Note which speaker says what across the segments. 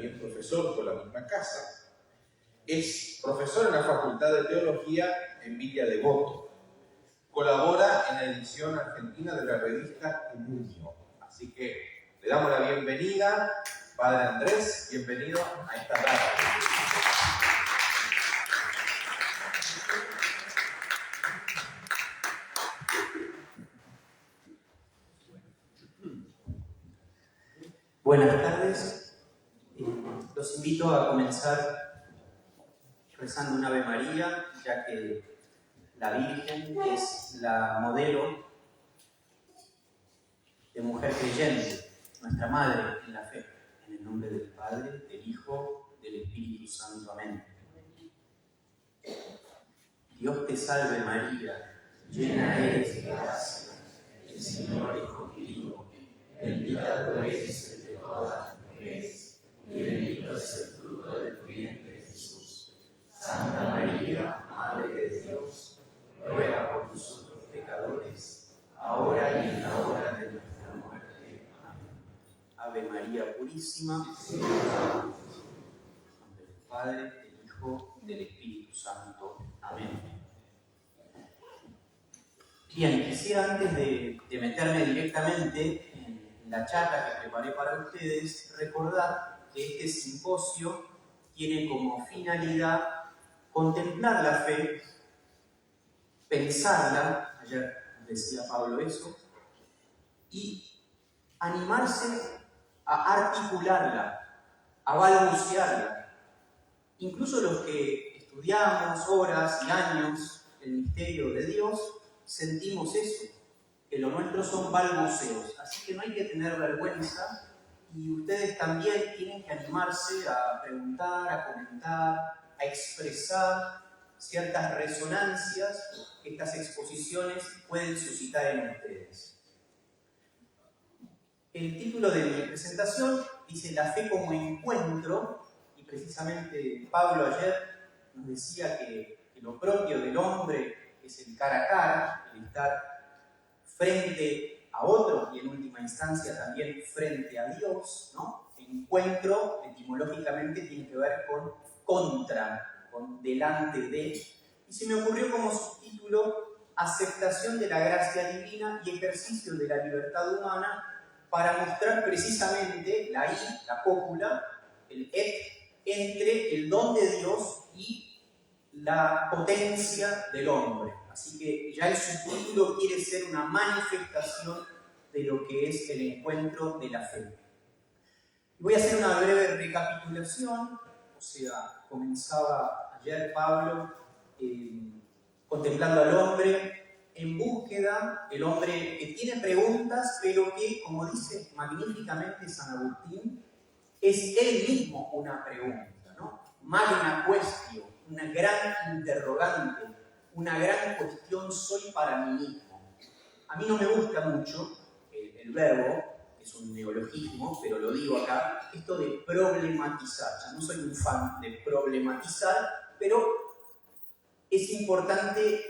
Speaker 1: también profesor por la misma casa. Es profesor en la Facultad de Teología en Villa Devoto. Colabora en la edición argentina de la revista Emunio. Así que le damos la bienvenida, Padre Andrés, bienvenido a esta tarde.
Speaker 2: Buenas tardes. Los invito a comenzar rezando un Ave María, ya que la Virgen es la modelo de mujer creyente, nuestra Madre en la fe. En el nombre del Padre, del Hijo, del Espíritu Santo. Amén. Dios te salve María, llena eres de gracia, el Señor es contigo, bendita tú eres entre todas las mujeres, y bendito es el fruto de tu vientre Jesús. Santa María, Madre de Dios, ruega por nosotros pecadores, ahora y en la hora de nuestra muerte. Amén. Ave María Purísima, en el nombre del Padre, del Hijo y del Espíritu Santo. Amén. Bien, quisiera antes de meterme directamente en la charla que preparé para ustedes, recordar que este simposio tiene como finalidad contemplar la fe, pensarla, ayer decía Pablo eso, y animarse a articularla, a balbucearla. Incluso los que estudiamos horas y años el misterio de Dios, sentimos eso, que lo nuestro son balbuceos, así que no hay que tener vergüenza y ustedes también tienen que animarse a preguntar, a comentar, a expresar ciertas resonancias que estas exposiciones pueden suscitar en ustedes. El título de mi presentación dice La fe como encuentro, y precisamente Pablo ayer nos decía que lo propio del hombre es el cara a cara, el estar frente a otro y en última instancia también frente a Dios, ¿no? Encuentro etimológicamente tiene que ver con contra, con delante de. Y se me ocurrió como subtítulo aceptación de la gracia divina y ejercicio de la libertad humana para mostrar precisamente la cópula, el et, entre el don de Dios y la potencia del hombre. Así que ya el subtítulo quiere ser una manifestación de lo que es el encuentro de la fe. Voy a hacer una breve recapitulación, o sea, comenzaba ayer Pablo contemplando al hombre en búsqueda, el hombre que tiene preguntas, pero que, como dice magníficamente San Agustín, es él mismo una pregunta, ¿no? Magna quaestio, una gran interrogante, una gran cuestión soy para mí mismo. A mí no me gusta mucho el verbo, es un neologismo, pero lo digo acá, esto de problematizar. Ya no soy un fan de problematizar, pero es importante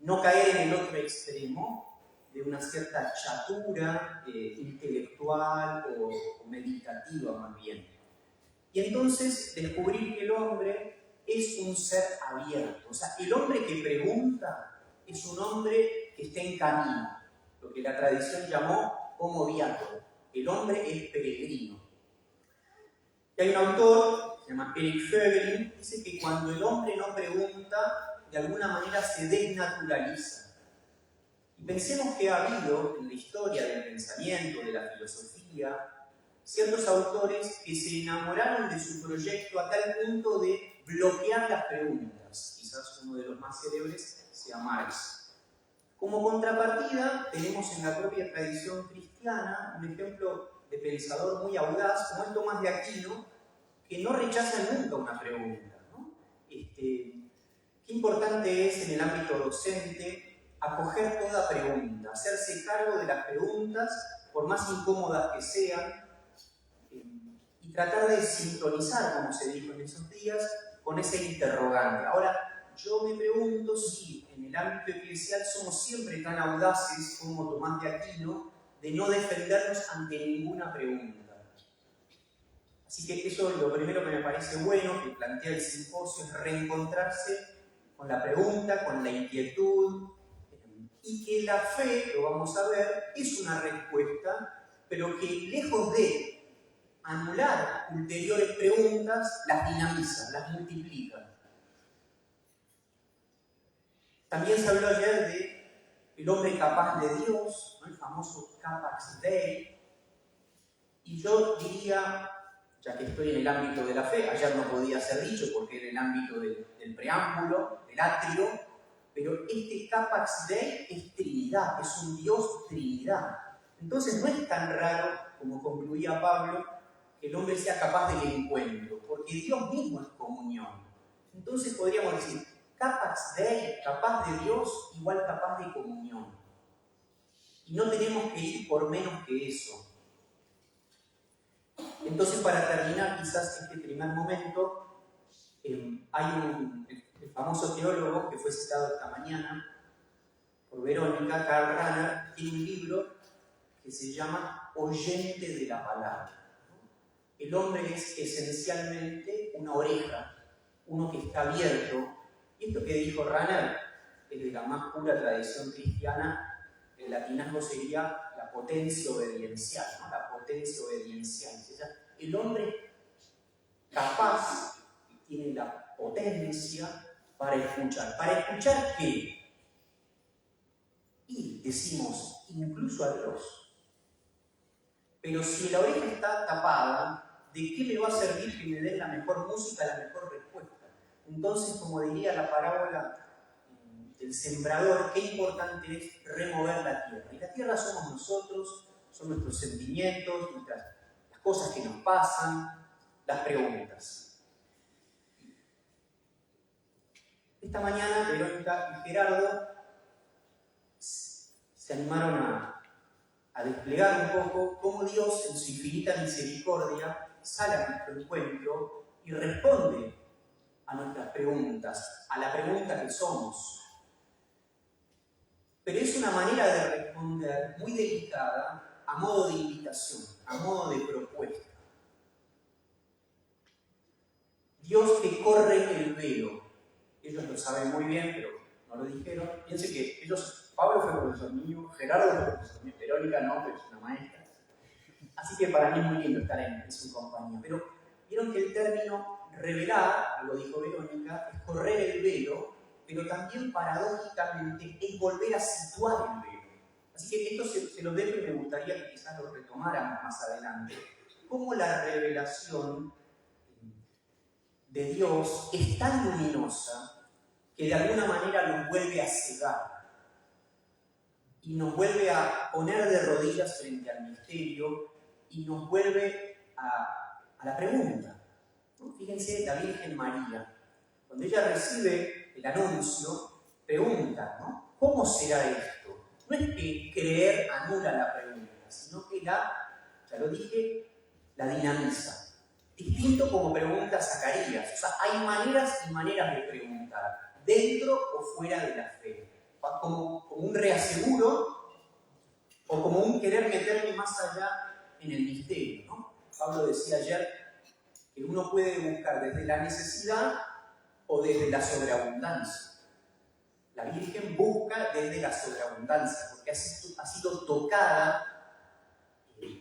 Speaker 2: no caer en el otro extremo de una cierta chatura intelectual o meditativa más bien. Y entonces descubrir que el hombre es un ser abierto. O sea, el hombre que pregunta es un hombre que está en camino, lo que la tradición llamó homo viator. El hombre es peregrino. Y hay un autor, se llama Eric Voegelin, dice que cuando el hombre no pregunta, de alguna manera se desnaturaliza. Y pensemos que ha habido en la historia del pensamiento, de la filosofía, ciertos autores que se enamoraron de su proyecto a tal punto de bloquear las preguntas. Quizás uno de los más célebres sea Marx. Como contrapartida, tenemos en la propia tradición cristiana un ejemplo de pensador muy audaz, como es Tomás de Aquino, que no rechaza nunca una pregunta, ¿no? Qué importante es en el ámbito docente acoger toda pregunta, hacerse cargo de las preguntas, por más incómodas que sean, y tratar de sintonizar, como se dijo en esos días, con ese interrogante. Ahora, yo me pregunto si en el ámbito eclesial somos siempre tan audaces como Tomás de Aquino de no defendernos ante ninguna pregunta. Así que eso es lo primero que me parece bueno, que plantea el simposio, es reencontrarse con la pregunta, con la inquietud, y que la fe, lo vamos a ver, es una respuesta, pero que lejos de anular ulteriores preguntas, las dinamiza, las multiplica. También se habló ayer de el hombre capaz de Dios, ¿no? El famoso Capax Dei, y yo diría, ya que estoy en el ámbito de la fe, ayer no podía ser dicho porque era el ámbito del preámbulo, del atrio, pero este Capax Dei es Trinidad, es un Dios Trinidad. Entonces no es tan raro, como concluía Pablo, que el hombre sea capaz del encuentro, porque Dios mismo es comunión. Entonces podríamos decir, Capax Dei, capaz de Dios, igual capaz de comunión. Y no tenemos que ir por menos que eso. Entonces, para terminar quizás este primer momento, hay el famoso teólogo que fue citado esta mañana por Verónica, Karl Rahner, tiene un libro que se llama Oyente de la Palabra. El hombre es esencialmente una oreja, uno que está abierto. Y esto que dijo Rahner es de la más pura tradición cristiana. El latinazgo sería la potencia obediencial, ¿no? La potencia obediencial. O sea, el hombre capaz tiene la potencia para escuchar. ¿Para escuchar qué? Y decimos, incluso a Dios. Pero si la oreja está tapada, ¿de qué me va a servir que me den la mejor música, la mejor respuesta? Entonces, como diría la parábola del sembrador, qué importante es remover la tierra. Y la tierra somos nosotros, son nuestros sentimientos, las cosas que nos pasan, las preguntas. Esta mañana Verónica y Gerardo se animaron a desplegar un poco cómo Dios en su infinita misericordia sale a nuestro encuentro y responde a nuestras preguntas, a la pregunta que somos. Pero es una manera de responder muy delicada, a modo de invitación, a modo de propuesta. Dios que corre el velo. Ellos lo saben muy bien, pero no lo dijeron. Piensen que ellos, Pablo fue profesor mío, Gerardo fue profesor mío, Verónica no, pero es una maestra. Así que para mí es muy lindo estar en su compañía. Pero vieron que el término revelar, lo dijo Verónica, es correr el velo, pero también paradójicamente es volver a situar el velo. Así que esto se lo dejo y me gustaría que quizás lo retomáramos más adelante. Cómo la revelación de Dios es tan luminosa que de alguna manera nos vuelve a cegar y nos vuelve a poner de rodillas frente al misterio y nos vuelve a la pregunta. ¿No? Fíjense, la Virgen María, cuando ella recibe el anuncio, pregunta, ¿no? ¿Cómo será esto? No es que creer anula la pregunta, sino que ya lo dije, la dinamiza. Distinto como pregunta Zacarías. O sea, hay maneras y maneras de preguntar, dentro o fuera de la fe. Como un reaseguro o como un querer meterme más allá en el misterio, ¿no? Pablo decía ayer que uno puede buscar desde la necesidad o desde la sobreabundancia. La Virgen busca desde la sobreabundancia, porque ha sido tocada,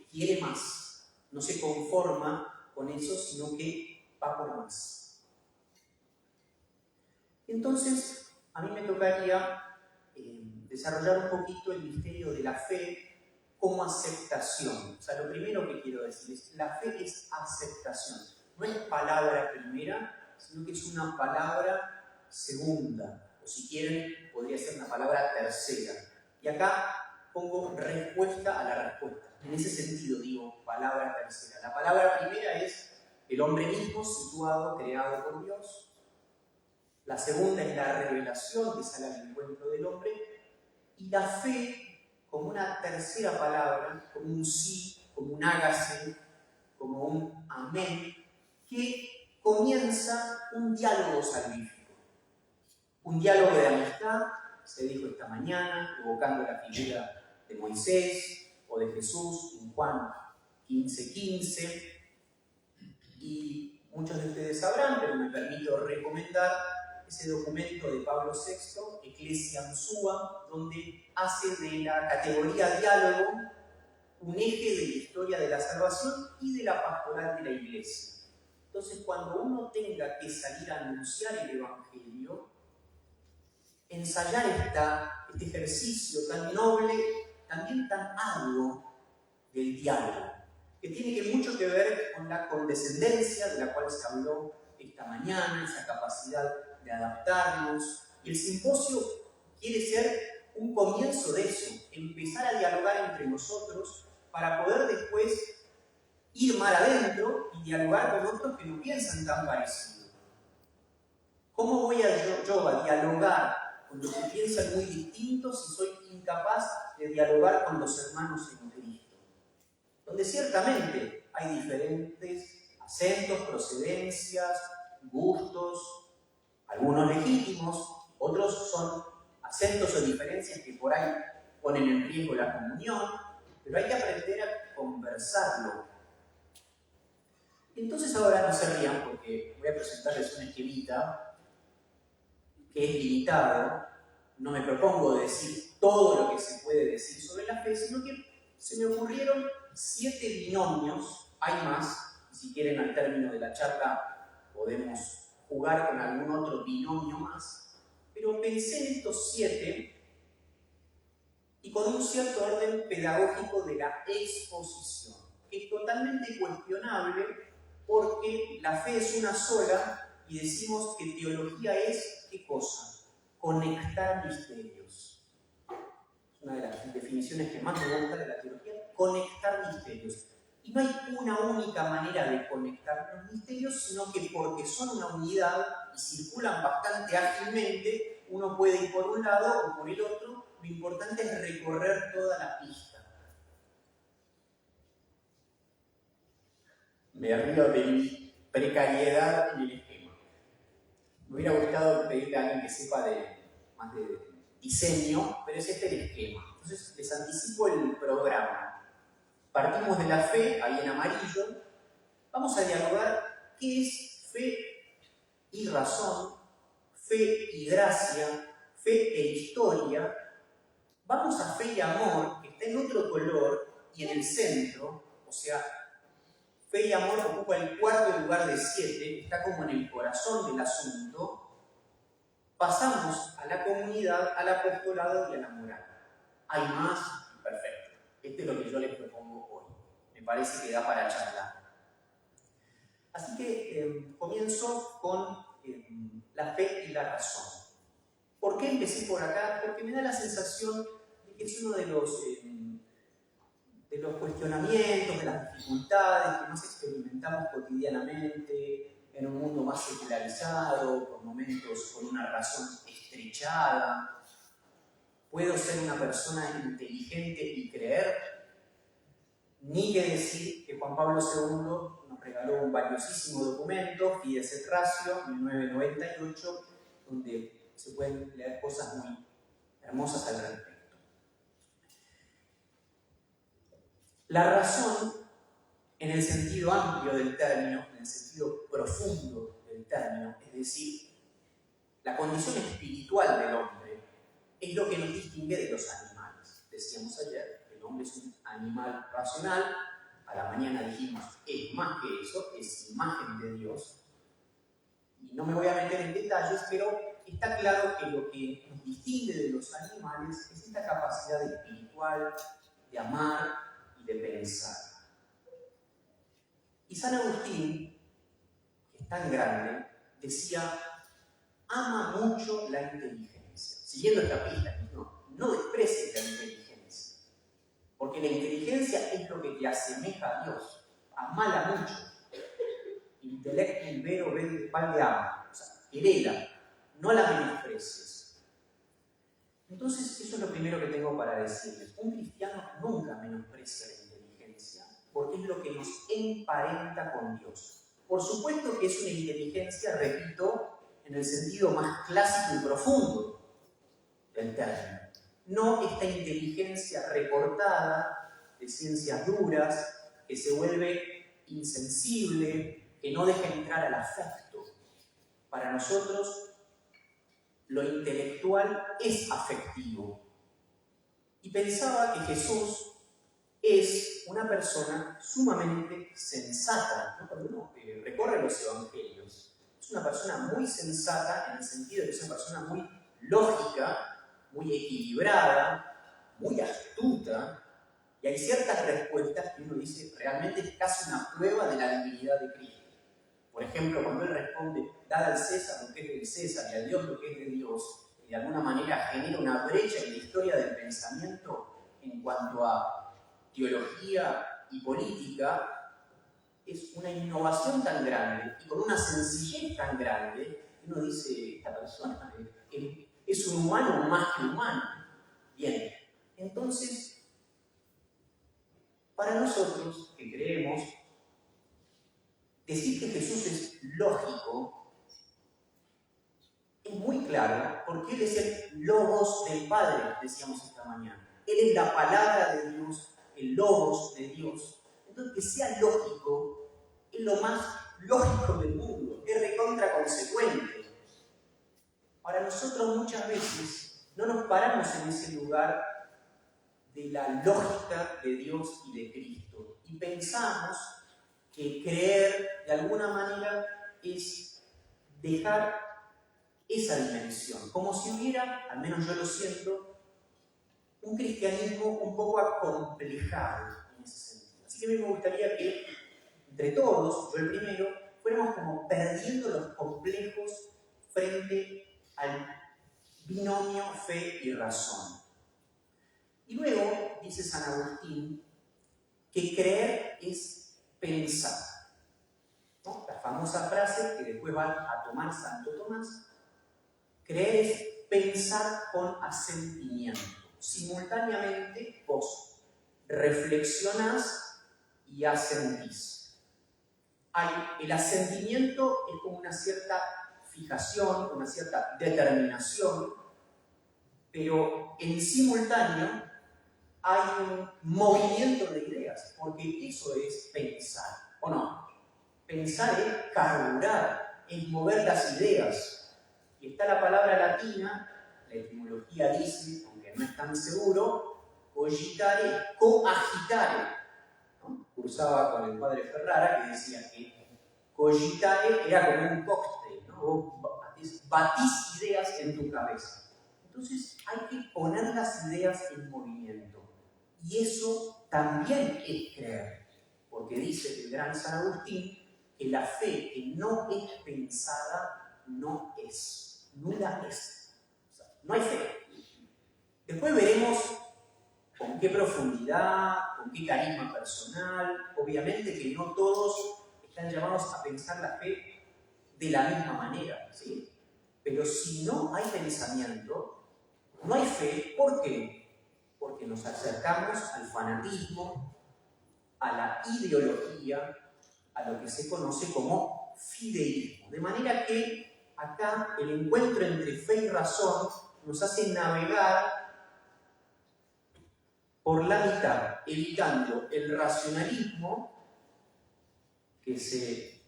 Speaker 2: quiere más, no se conforma con eso, sino que va por más. Entonces, a mí me tocaría desarrollar un poquito el misterio de la fe como aceptación. O sea, lo primero que quiero decir es, la fe es aceptación. No es palabra primera, sino que es una palabra segunda. O si quieren, podría ser una palabra tercera. Y acá pongo respuesta a la respuesta. En ese sentido digo palabra tercera. La palabra primera es el hombre mismo situado, creado por Dios. La segunda es la revelación que sale al encuentro del hombre. Y la fe como una tercera palabra, como un sí, como un hágase, como un amén, que comienza un diálogo salvífico. Un diálogo de amistad, se dijo esta mañana, evocando la figura de Moisés o de Jesús en Juan 15:15. Muchos de ustedes sabrán, pero me permito recomendar ese documento de Pablo VI, Ecclesiam Sua, donde hace de la categoría diálogo un eje de la historia de la salvación y de la pastoral de la Iglesia. Entonces, cuando uno tenga que salir a anunciar el Evangelio, ensayar este ejercicio tan noble, también tan arduo del diálogo, que tiene mucho que ver con la condescendencia de la cual se habló esta mañana, esa capacidad de adaptarnos. Y el simposio quiere ser un comienzo de eso, empezar a dialogar entre nosotros para poder después ir mar adentro y dialogar con otros que no piensan tan parecido. ¿Cómo voy yo a dialogar con los que piensan muy distintos si soy incapaz de dialogar con los hermanos en Cristo? Donde ciertamente hay diferentes acentos, procedencias, gustos, algunos legítimos, otros son acentos o diferencias que por ahí ponen en riesgo la comunión, pero hay que aprender a conversarlo. Entonces ahora no se rían porque voy a presentarles un esquemita que es limitado. No me propongo decir todo lo que se puede decir sobre la fe, sino que se me ocurrieron 7 binomios, hay más, y si quieren al término de la charla podemos jugar con algún otro binomio más, pero pensé en estos 7 y con un cierto orden pedagógico de la exposición, que es totalmente cuestionable porque la fe es una sola y decimos que teología es, ¿qué cosa? Conectar misterios. Es una de las definiciones que más me gusta de la teología, conectar misterios. Y no hay una única manera de conectar los misterios, sino que porque son una unidad y circulan bastante ágilmente, uno puede ir por un lado o por el otro, lo importante es recorrer toda la pista. Me río de mi precariedad en el esquema. Me hubiera gustado pedirle a alguien que sepa más de diseño, pero es este el esquema. Entonces les anticipo el programa. Partimos de la fe, ahí en amarillo. Vamos a dialogar qué es fe y razón, fe y gracia, fe e historia. Vamos a fe y amor, que está en otro color y en el centro, o sea, fe y amor ocupa el 4º lugar de 7, está como en el corazón del asunto. Pasamos a la comunidad, al apostolado y a la moral. ¿Hay más? Perfecto. Este es lo que yo les propongo hoy. Me parece que da para charlar. Así que comienzo con la fe y la razón. ¿Por qué empecé por acá? Porque me da la sensación de que es uno de los cuestionamientos, de las dificultades que más experimentamos cotidianamente en un mundo más secularizado, por momentos con una razón estrechada. ¿Puedo ser una persona inteligente y creer? Ni que decir que Juan Pablo II nos regaló un valiosísimo documento, Fides et Ratio, 1998, donde se pueden leer cosas muy hermosas al respecto. La razón, en el sentido amplio del término, en el sentido profundo del término, es decir, la condición espiritual del hombre, es lo que nos distingue de los animales. Decíamos ayer, el hombre es un animal racional, a la mañana dijimos, es más que eso, es imagen de Dios. Y no me voy a meter en detalles, pero está claro que lo que nos distingue de los animales es esta capacidad espiritual de amar y de pensar. Y San Agustín, que es tan grande, decía, ama mucho la inteligencia. Siguiendo esta pista, no desprecies la inteligencia, porque la inteligencia es lo que te asemeja a Dios. Amala mucho. Intelectum vero vel ama, o sea, querela, no la menosprecies. Entonces, eso es lo primero que tengo para decirles. Un cristiano nunca menosprecia la inteligencia, porque es lo que nos emparenta con Dios. Por supuesto que es una inteligencia, repito, en el sentido más clásico y profundo del término. No esta inteligencia recortada de ciencias duras, que se vuelve insensible, que no deja entrar al afecto. Para nosotros, lo intelectual es afectivo. Y pensaba que Jesús es una persona sumamente sensata, ¿no? Cuando uno recorre los evangelios, es una persona muy sensata en el sentido de que es una persona muy lógica, muy equilibrada, muy astuta, y hay ciertas respuestas que uno dice realmente es casi una prueba de la divinidad de Cristo. Por ejemplo, cuando él responde, dad al César lo que es del César y al Dios lo que es de Dios, de alguna manera genera una brecha en la historia del pensamiento en cuanto a teología y política, es una innovación tan grande y con una sencillez tan grande, que uno dice, esta persona es un humano más que humano. Bien, entonces, para nosotros que creemos, decir que Jesús es lógico es muy claro, porque Él es el Logos del Padre, decíamos esta mañana. Él es la palabra de Dios, el Logos de Dios. Entonces, que sea lógico es lo más lógico del mundo, es recontra consecuente. Para nosotros muchas veces no nos paramos en ese lugar de la lógica de Dios y de Cristo y pensamos que creer de alguna manera es dejar esa dimensión, como si hubiera, al menos yo lo siento, un cristianismo un poco acomplejado en ese sentido. Así que a mí me gustaría que, entre todos, yo el primero, fuéramos como perdiendo los complejos frente al binomio fe y razón. Y luego, dice San Agustín, que creer es pensar, ¿no? La famosa frase que después va a tomar Santo Tomás, creer es pensar con asentimiento. Simultáneamente vos reflexionás y asentís. El asentimiento es como una cierta fijación, una cierta determinación, pero en simultáneo hay un movimiento de ideas, porque eso es pensar, ¿o no? Pensar es carburar, es mover las ideas. Y está la palabra latina, la etimología dice, aunque no es tan seguro, cogitare, coagitare, ¿no? Cursaba con el padre Ferrara, que decía que cogitare era como un cóctel, ¿no? Vos batís ideas en tu cabeza. Entonces hay que poner las ideas en movimiento. Y eso también es creer, porque dice el gran San Agustín que la fe que no es pensada no es, nula es. O sea, no hay fe. Después veremos con qué profundidad, con qué carisma personal. Obviamente que no todos están llamados a pensar la fe de la misma manera, ¿sí? Pero si no hay pensamiento, no hay fe. ¿Por qué? Porque nos acercamos al fanatismo, a la ideología, a lo que se conoce como fideísmo. De manera que acá el encuentro entre fe y razón nos hace navegar por la mitad, evitando el racionalismo que se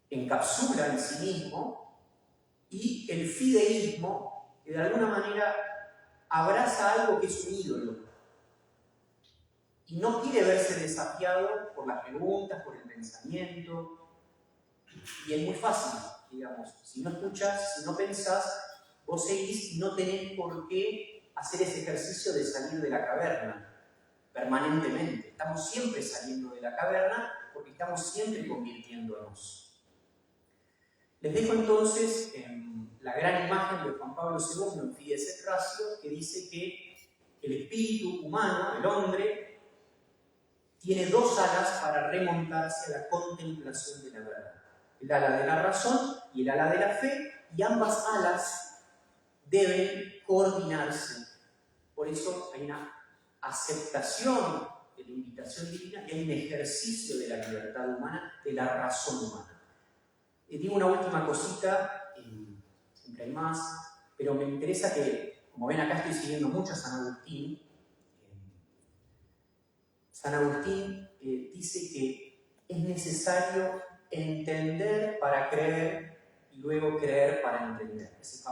Speaker 2: encapsula en sí mismo y el fideísmo que de alguna manera abraza algo que es un ídolo y no quiere verse desafiado por las preguntas, por el pensamiento. Y es muy fácil, digamos, si no escuchas, si no pensás, vos seguís y no tenés por qué hacer ese ejercicio de salir de la caverna permanentemente. Estamos siempre saliendo de la caverna porque estamos siempre convirtiéndonos. Les dejo entonces la gran imagen de Juan Pablo II en Fides et Ratio, que dice que el espíritu humano, el hombre, tiene dos alas para remontarse a la contemplación de la verdad. El ala de la razón y el ala de la fe, y ambas alas deben coordinarse. Por eso hay una aceptación de la invitación divina y hay un ejercicio de la libertad humana, de la razón humana. Digo una última cosita, siempre hay más, pero me interesa que, como ven acá estoy siguiendo mucho a San Agustín. San Agustín dice que es necesario entender para creer y luego creer para entender. Esa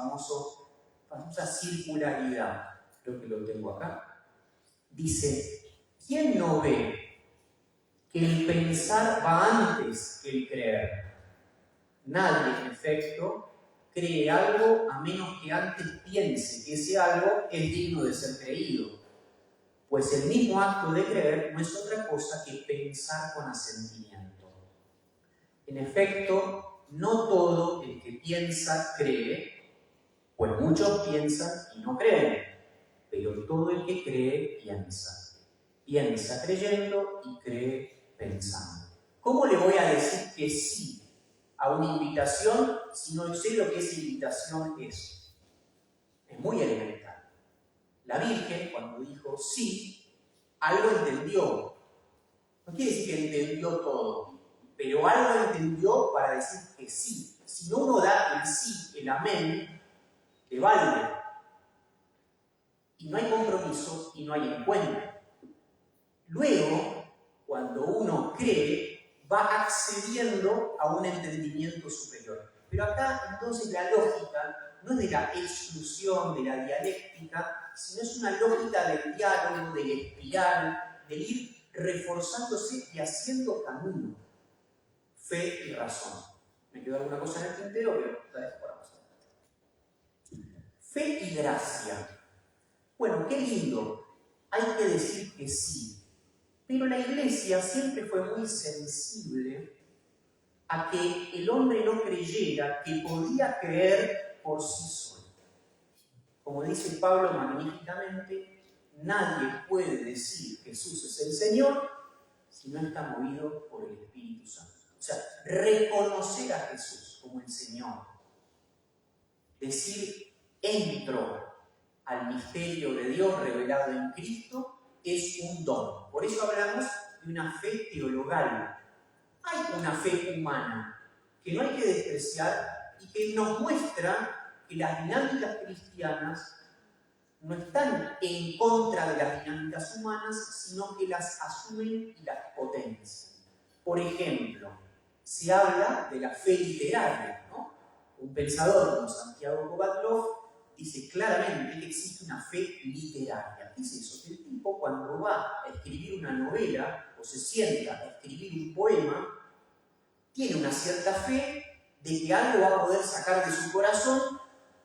Speaker 2: famosa circularidad. Creo que lo tengo acá. Dice, ¿quién no ve que el pensar va antes que el creer? Nadie, en efecto, cree algo a menos que antes piense que ese algo es digno de ser creído. Pues el mismo acto de creer no es otra cosa que pensar con asentimiento. En efecto, no todo el que piensa cree, pues muchos piensan y no creen, pero todo el que cree piensa. Piensa creyendo y cree pensando. ¿Cómo le voy a decir que sí a una invitación si no sé lo que esa invitación es? Es muy elemental. La Virgen, cuando dijo sí, algo entendió. No quiere decir que entendió todo, pero algo entendió para decir que sí. Si no uno da el sí, el amén, le vale. Y no hay compromiso y no hay encuentro. Luego, cuando uno cree, va accediendo a un entendimiento superior. Pero acá, entonces, la lógica no es de la exclusión, de la dialéctica, sino es una lógica del diálogo, del espiral, del ir reforzándose y haciendo camino. Fe y razón. Me quedó alguna cosa en el tintero, pero la dejo para más adelante. Fe y gracia. Bueno, qué lindo. Hay que decir que sí. Pero la Iglesia siempre fue muy sensible a que el hombre no creyera que podía creer por sí solo. Como dice Pablo magníficamente, nadie puede decir Jesús es el Señor si no está movido por el Espíritu Santo. O sea, reconocer a Jesús como el Señor. Decir, entro al misterio de Dios revelado en Cristo, es un don. Por eso hablamos de una fe teologal. Hay una fe humana que no hay que despreciar y que nos muestra que las dinámicas cristianas no están en contra de las dinámicas humanas, sino que las asumen y las potencian. Por ejemplo, se habla de la fe literaria, ¿no? Un pensador como Santiago Kovatlov dice claramente que existe una fe literaria. ¿Qué es eso? Que el tipo, cuando va a escribir una novela o se sienta a escribir un poema, tiene una cierta fe de que algo va a poder sacar de su corazón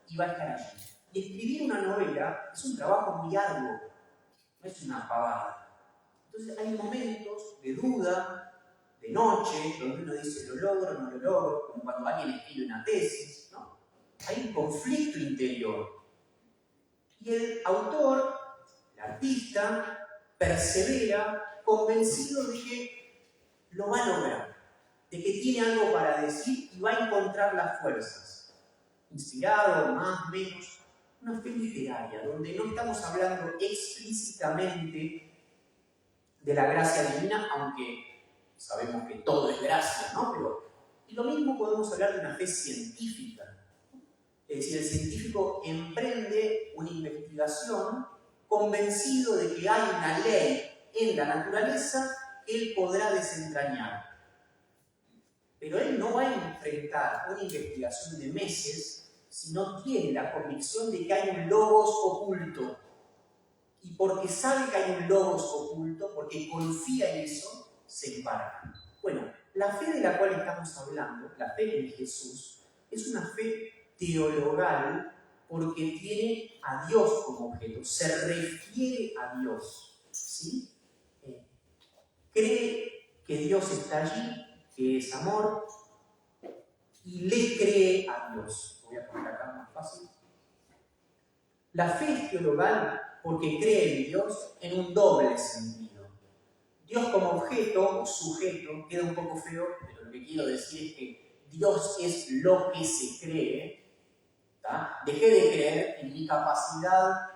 Speaker 2: y va a estar allí. Y escribir una novela es un trabajo muy arduo, no es una pavada. Entonces hay momentos de duda, de noche, donde uno dice, ¿lo logro o no lo logro? Como cuando alguien escribe una tesis, ¿no? Hay un conflicto interior. Y el autor, el artista, persevera convencido de que lo va a lograr, de que tiene algo para decir y va a encontrar las fuerzas. Inspirado, más, menos. Una fe literaria, donde no estamos hablando explícitamente de la gracia divina, aunque sabemos que todo es gracia, ¿no? Y lo mismo podemos hablar de una fe científica. Es decir, el científico emprende una investigación convencido de que hay una ley en la naturaleza que él podrá desentrañar. Pero él no va a enfrentar una investigación de meses si no tiene la convicción de que hay un logos oculto. Y porque sabe que hay un logos oculto, porque confía en eso, se embarca. Bueno, la fe de la cual estamos hablando, la fe en Jesús, es una fe teologal porque tiene a Dios como objeto, se refiere a Dios, ¿sí? Cree que Dios está allí, que es amor, y le cree a Dios. Voy a poner acá más fácil. La fe es teologal porque cree en Dios en un doble sentido. Dios como objeto o sujeto queda un poco feo, pero lo que quiero decir es que Dios es lo que se cree. ¿tá? Dejé de creer en mi capacidad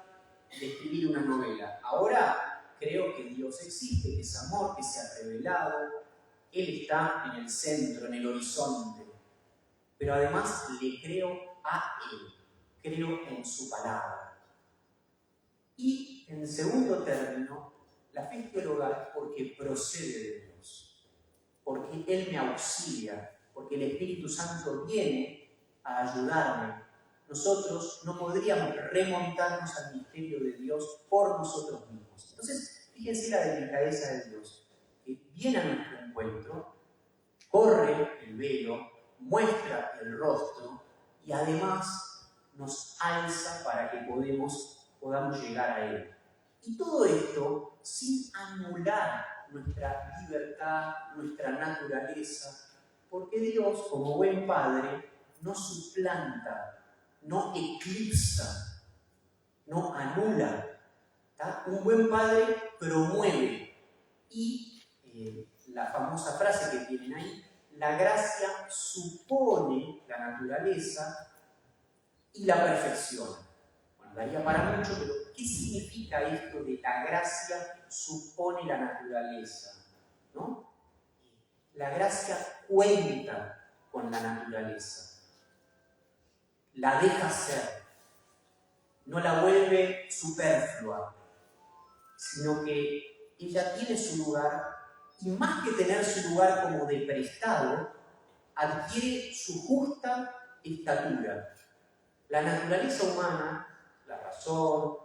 Speaker 2: de escribir una novela. Ahora creo que Dios existe, que es amor, que se ha revelado. Él está en el centro, en el horizonte. Pero además le creo a Él. Creo en su palabra. Y, en segundo término, la fe teologal porque procede de Dios. Porque Él me auxilia. porque el Espíritu Santo viene a ayudarme. Nosotros no podríamos remontarnos al misterio de Dios por nosotros mismos. Entonces, fíjense la delicadeza de Dios, que viene a nuestro encuentro, corre el velo, muestra el rostro y además nos alza para que podamos llegar a Él. Y todo esto sin anular nuestra libertad, nuestra naturaleza, porque Dios, como buen Padre, no suplanta, no eclipsa, no anula. ¿Tá? Un buen Padre promueve. Y la famosa frase que tienen ahí, la gracia supone la naturaleza y la perfecciona. Bueno, daría para mucho, pero ¿qué significa esto de la gracia supone la naturaleza? ¿No? La gracia cuenta con la naturaleza, la deja ser, no la vuelve superflua, sino que ella tiene su lugar y más que tener su lugar como de prestado, adquiere su justa estatura. La naturaleza humana, la razón,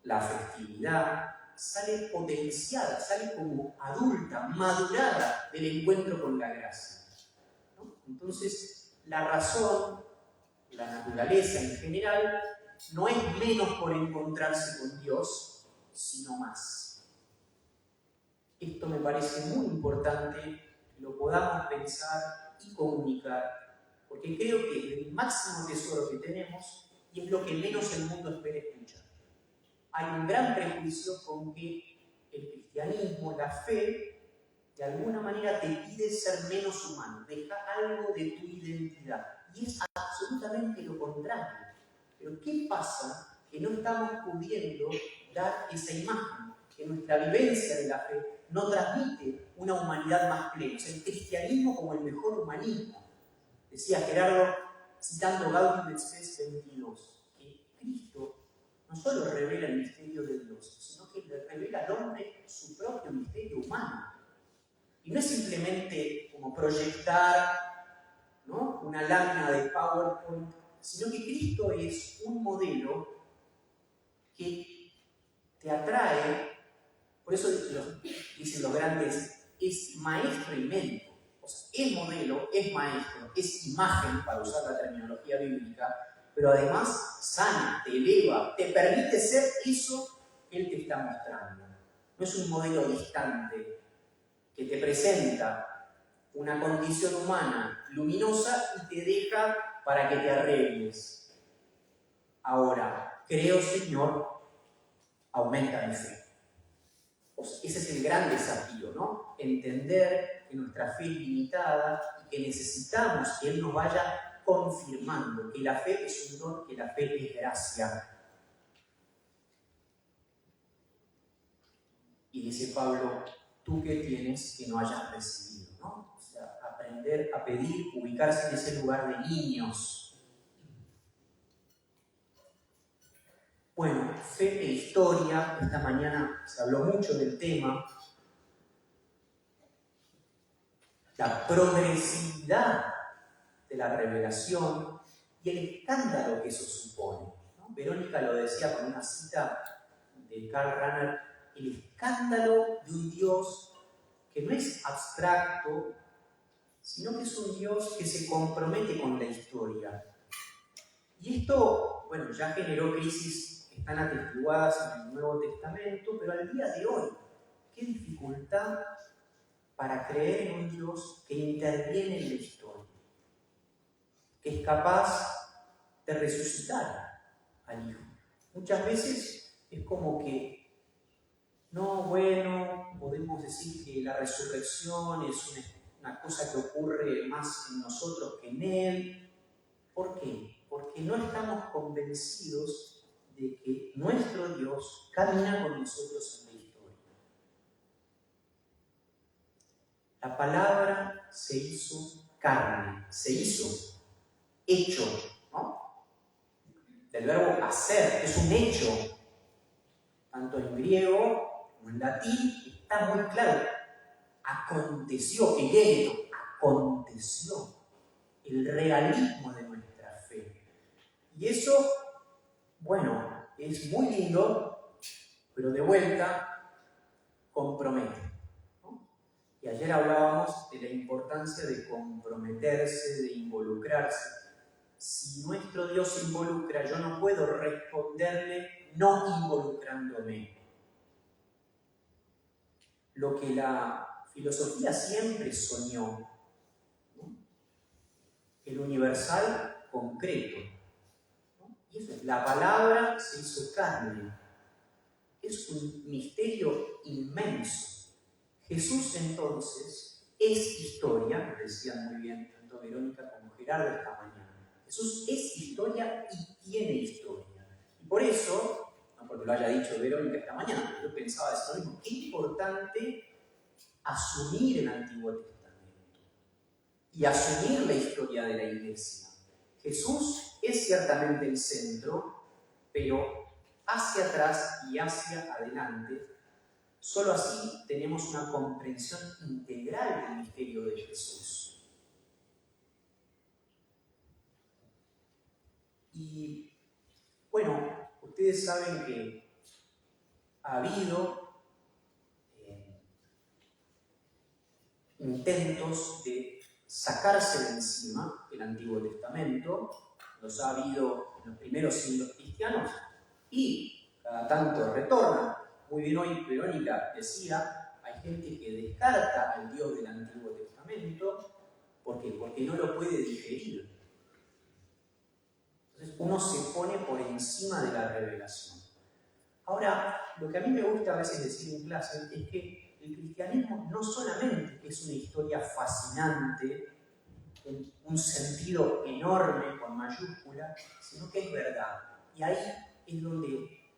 Speaker 2: la afectividad, sale potenciada, sale como adulta, madurada del encuentro con la gracia, ¿no? Entonces, la razón, la naturaleza en general, no es menos por encontrarse con Dios, sino más. Esto me parece muy importante que lo podamos pensar y comunicar, porque creo que es el máximo tesoro que tenemos y es lo que menos el mundo espera escuchar. Hay un gran prejuicio con que el cristianismo, la fe, de alguna manera te pide ser menos humano, deja algo de tu identidad. Y es absolutamente lo contrario. Pero ¿qué pasa? Que no estamos pudiendo dar esa imagen, que nuestra vivencia de la fe no transmite una humanidad más plena. O sea, el cristianismo como el mejor humanismo. Decía Gerardo, citando Gaudium et Spes 22, que Cristo no solo revela el misterio de Dios, sino que le revela al hombre su propio misterio humano. Y no es simplemente como proyectar, ¿no?, una lámina de PowerPoint, sino que Cristo es un modelo que te atrae. Por eso dicen los grandes, es maestro y médico. O sea, es modelo, es maestro, es imagen, para usar la terminología bíblica, pero además sana, te eleva, te permite ser eso que Él te está mostrando. No es un modelo distante que te presenta una condición humana luminosa y te deja para que te arregles. Ahora, creo, Señor, aumenta mi fe. O sea, ese es el gran desafío, ¿no? Entender que nuestra fe es limitada y que necesitamos que Él nos vaya confirmando que la fe es un don, que la fe es gracia. Y dice Pablo, ¿tú qué tienes que no hayas recibido? ¿No? O sea, aprender a pedir, ubicarse en ese lugar de niños. Bueno, fe e historia, esta mañana se habló mucho del tema. La progresividad de la revelación y el escándalo que eso supone, ¿no? Verónica lo decía con una cita de Karl Rahner, el escándalo de un Dios que no es abstracto, sino que es un Dios que se compromete con la historia. Y esto, bueno, ya generó crisis que están atestiguadas en el Nuevo Testamento, pero al día de hoy, qué dificultad para creer en un Dios que interviene en la historia, que es capaz de resucitar al Hijo. Muchas veces es como que, no, bueno, podemos decir que la resurrección es una cosa que ocurre más en nosotros que en Él. ¿Por qué? Porque no estamos convencidos de que nuestro Dios camina con nosotros en la historia. La palabra se hizo carne, se hizo hecho, ¿no? Del verbo hacer, es un hecho. Tanto en griego como en latín está muy claro. Aconteció, egeito, aconteció, el realismo de nuestra fe. Y eso, bueno, es muy lindo, pero de vuelta compromete, ¿no? Y ayer hablábamos de la importancia de comprometerse, de involucrarse. Si nuestro Dios se involucra, yo no puedo responderle no involucrándome. Lo que la filosofía siempre soñó, ¿no? El universal concreto, ¿no? Y eso es, la palabra se hizo carne. Es un misterio inmenso. Jesús entonces es historia, lo decían muy bien tanto Verónica como Gerardo esta mañana. Jesús es historia y tiene historia. Y por eso, no porque lo haya dicho Verónica esta mañana, pero yo pensaba de esto mismo, qué importante asumir el Antiguo Testamento y asumir la historia de la Iglesia. Jesús es ciertamente el centro, pero hacia atrás y hacia adelante, solo así tenemos una comprensión integral del misterio de Jesús. Y bueno, ustedes saben que ha habido intentos de sacarse de encima el Antiguo Testamento, los ha habido en los primeros siglos cristianos y cada tanto retornan. Muy bien, hoy Verónica decía, hay gente que descarta al Dios del Antiguo Testamento. ¿Por qué? Porque no lo puede digerir. Entonces uno se pone por encima de la revelación. Ahora, lo que a mí me gusta a veces decir en clase es que el cristianismo no solamente es una historia fascinante, en un sentido enorme con mayúscula, sino que es verdad. Y ahí es donde,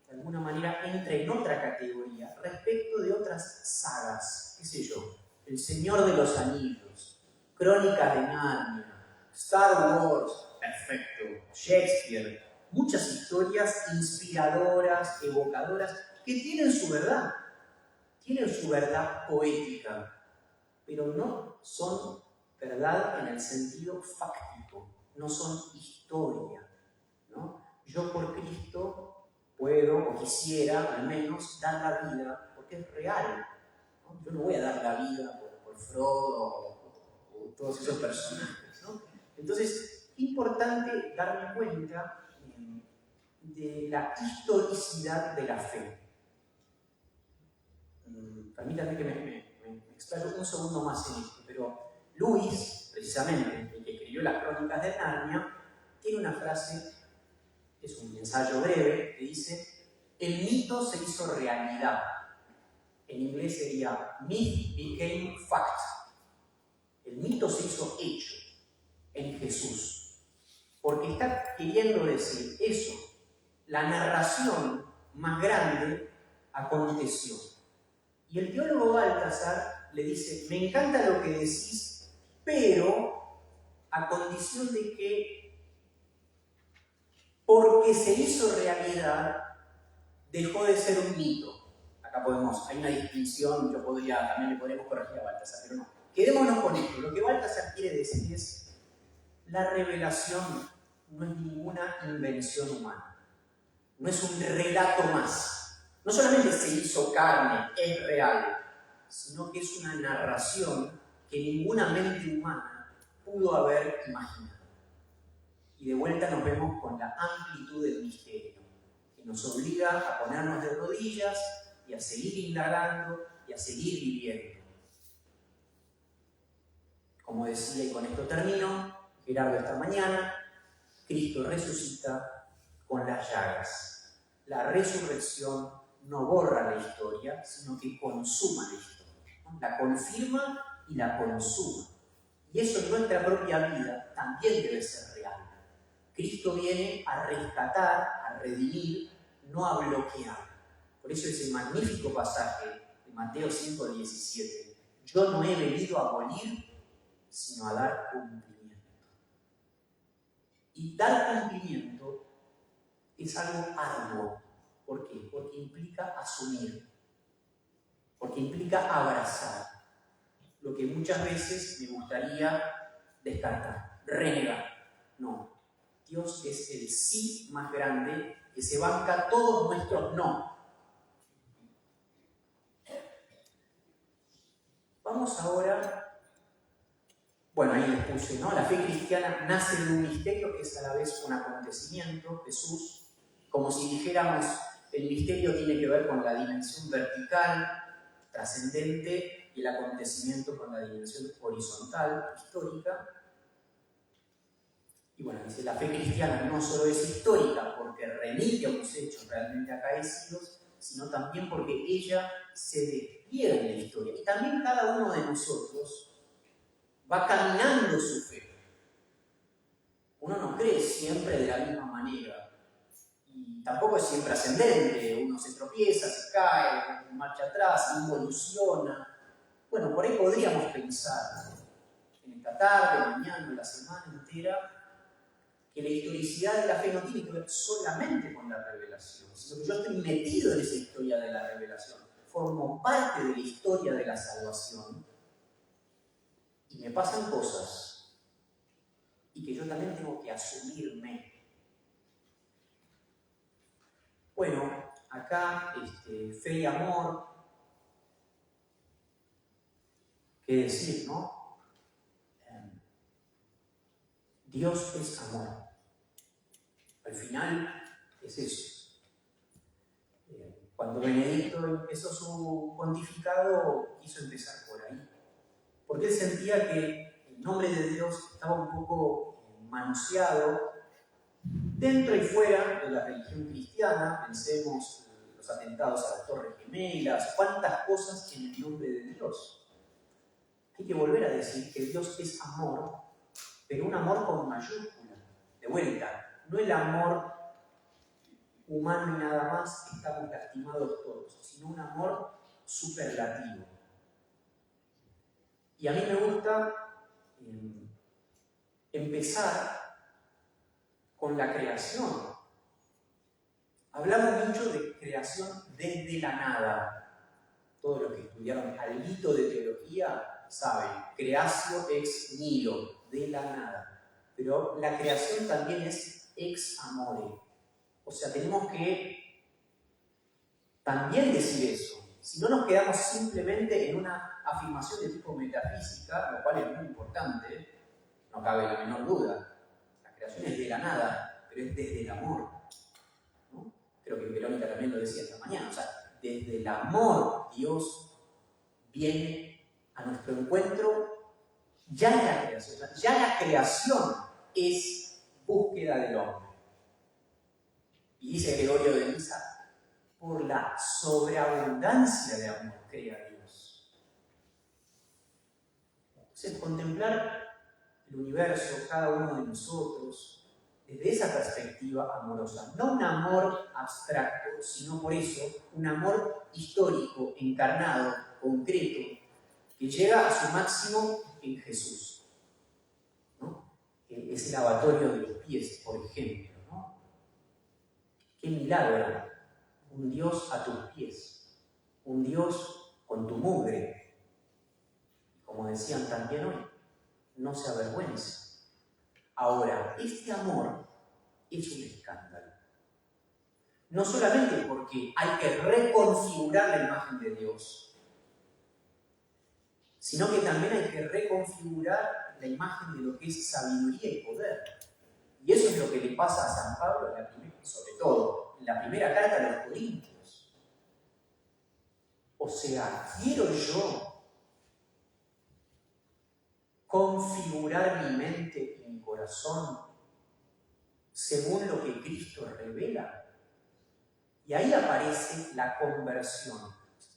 Speaker 2: de alguna manera, entra en otra categoría respecto de otras sagas, qué sé yo, El Señor de los Anillos, Crónicas de Narnia, Star Wars, perfecto, Shakespeare, muchas historias inspiradoras, evocadoras, que tienen su verdad poética, pero no son verdad en el sentido fáctico, no son historia, ¿no? Yo por Cristo puedo o quisiera al menos dar la vida porque es real, ¿no? Yo no voy a dar la vida por Frodo o todos esos personajes, ¿no? Entonces, es importante darme cuenta de la historicidad de la fe. Permítanme que me explayo un segundo más en esto, pero Lewis, precisamente, el que escribió las Crónicas de Narnia, tiene una frase, es un ensayo breve, que dice: el mito se hizo realidad. En inglés sería myth became fact. El mito se hizo hecho en Jesús, porque está queriendo decir eso, la narración más grande aconteció. Y el teólogo Baltasar le dice: me encanta lo que decís, pero a condición de que, porque se hizo realidad, dejó de ser un mito. Acá hay una distinción, también le podemos corregir a Baltasar, pero no. Quedémonos con esto. Lo que Baltasar quiere decir es: la revelación no es ninguna invención humana, no es un relato más. No solamente se hizo carne, es real, sino que es una narración que ninguna mente humana pudo haber imaginado. Y de vuelta nos vemos con la amplitud del misterio, que nos obliga a ponernos de rodillas y a seguir indagando y a seguir viviendo. Como decía, y con esto termino, Gerardo esta mañana, Cristo resucita con las llagas. La resurrección no borra la historia, sino que consuma la historia, ¿no? La confirma y la consuma. Y eso en nuestra propia vida también debe ser real. Cristo viene a rescatar, a redimir, no a bloquear. Por eso ese magnífico pasaje de Mateo 5:17: yo no he venido a abolir, sino a dar cumplimiento. Y dar cumplimiento es algo arduo. ¿Por qué? Porque implica asumir, porque implica abrazar. lo que muchas veces me gustaría descartar, renegar. No, Dios es el sí más grande que se banca todos nuestros no. Vamos ahora, bueno, ahí les puse, ¿no? La fe cristiana nace de un misterio que es a la vez un acontecimiento, Jesús, como si dijéramos, el misterio tiene que ver con la dimensión vertical, trascendente, y el acontecimiento con la dimensión horizontal, histórica. Y bueno, dice, la fe cristiana no solo es histórica porque remite a unos hechos realmente acaecidos, sino también porque ella se despliega en la historia. Y también cada uno de nosotros va caminando su fe. Uno no cree siempre de la misma manera. Y tampoco es siempre ascendente. Uno se tropieza, se cae, marcha atrás, involuciona. Bueno, por ahí podríamos pensar en esta tarde, mañana, la semana entera, que la historicidad de la fe no tiene que ver solamente con la revelación, sino que yo estoy metido en esa historia de la revelación, formo parte de la historia de la salvación y me pasan cosas y que yo también tengo que asumirme. Bueno, acá fe y amor, qué decir, ¿no? Dios es amor. Al final es eso. Cuando Benedicto empezó su pontificado, quiso empezar por ahí. Porque él sentía que el nombre de Dios estaba un poco manoseado dentro y fuera de la religión cristiana. Pensemos en los atentados a las Torres Gemelas, cuántas cosas en el nombre de Dios. Hay que volver a decir que Dios es amor, pero un amor con mayúscula. De vuelta, no el amor humano y nada más, que estamos lastimados todos, sino un amor superlativo. Y a mí me gusta empezar con la creación. Hablamos mucho de creación desde la nada. Todos los que estudiaron alguito de teología saben, creatio ex nihilo, de la nada. Pero la creación también es ex amore. O sea, tenemos que también decir eso. Si no nos quedamos simplemente en una afirmación de tipo metafísica, lo cual es muy importante, no cabe la menor duda. La creación es de la nada, pero es desde el amor, ¿no? Creo que Verónica también lo decía esta mañana. O sea, desde el amor Dios viene a nuestro encuentro ya en la creación. O sea, ya la creación es búsqueda del hombre. Y dice Gregorio de Niza, por la sobreabundancia de amor crea Dios. Entonces, contemplar el universo, cada uno de nosotros, desde esa perspectiva amorosa. No un amor abstracto, sino por eso un amor histórico, encarnado, concreto, que llega a su máximo en Jesús, ¿no? Es el lavatorio de los pies, por ejemplo, ¿no? ¡Qué milagro! Un Dios a tus pies, un Dios con tu mugre. Como decían también hoy, no se avergüenza. Ahora, este amor es un escándalo. No solamente porque hay que reconfigurar la imagen de Dios, sino que también hay que reconfigurar la imagen de lo que es sabiduría y poder. Y eso es lo que le pasa a San Pablo, sobre todo en la primera carta a los Corintios. O sea, quiero yo configurar mi mente y mi corazón según lo que Cristo revela. Y ahí aparece la conversión.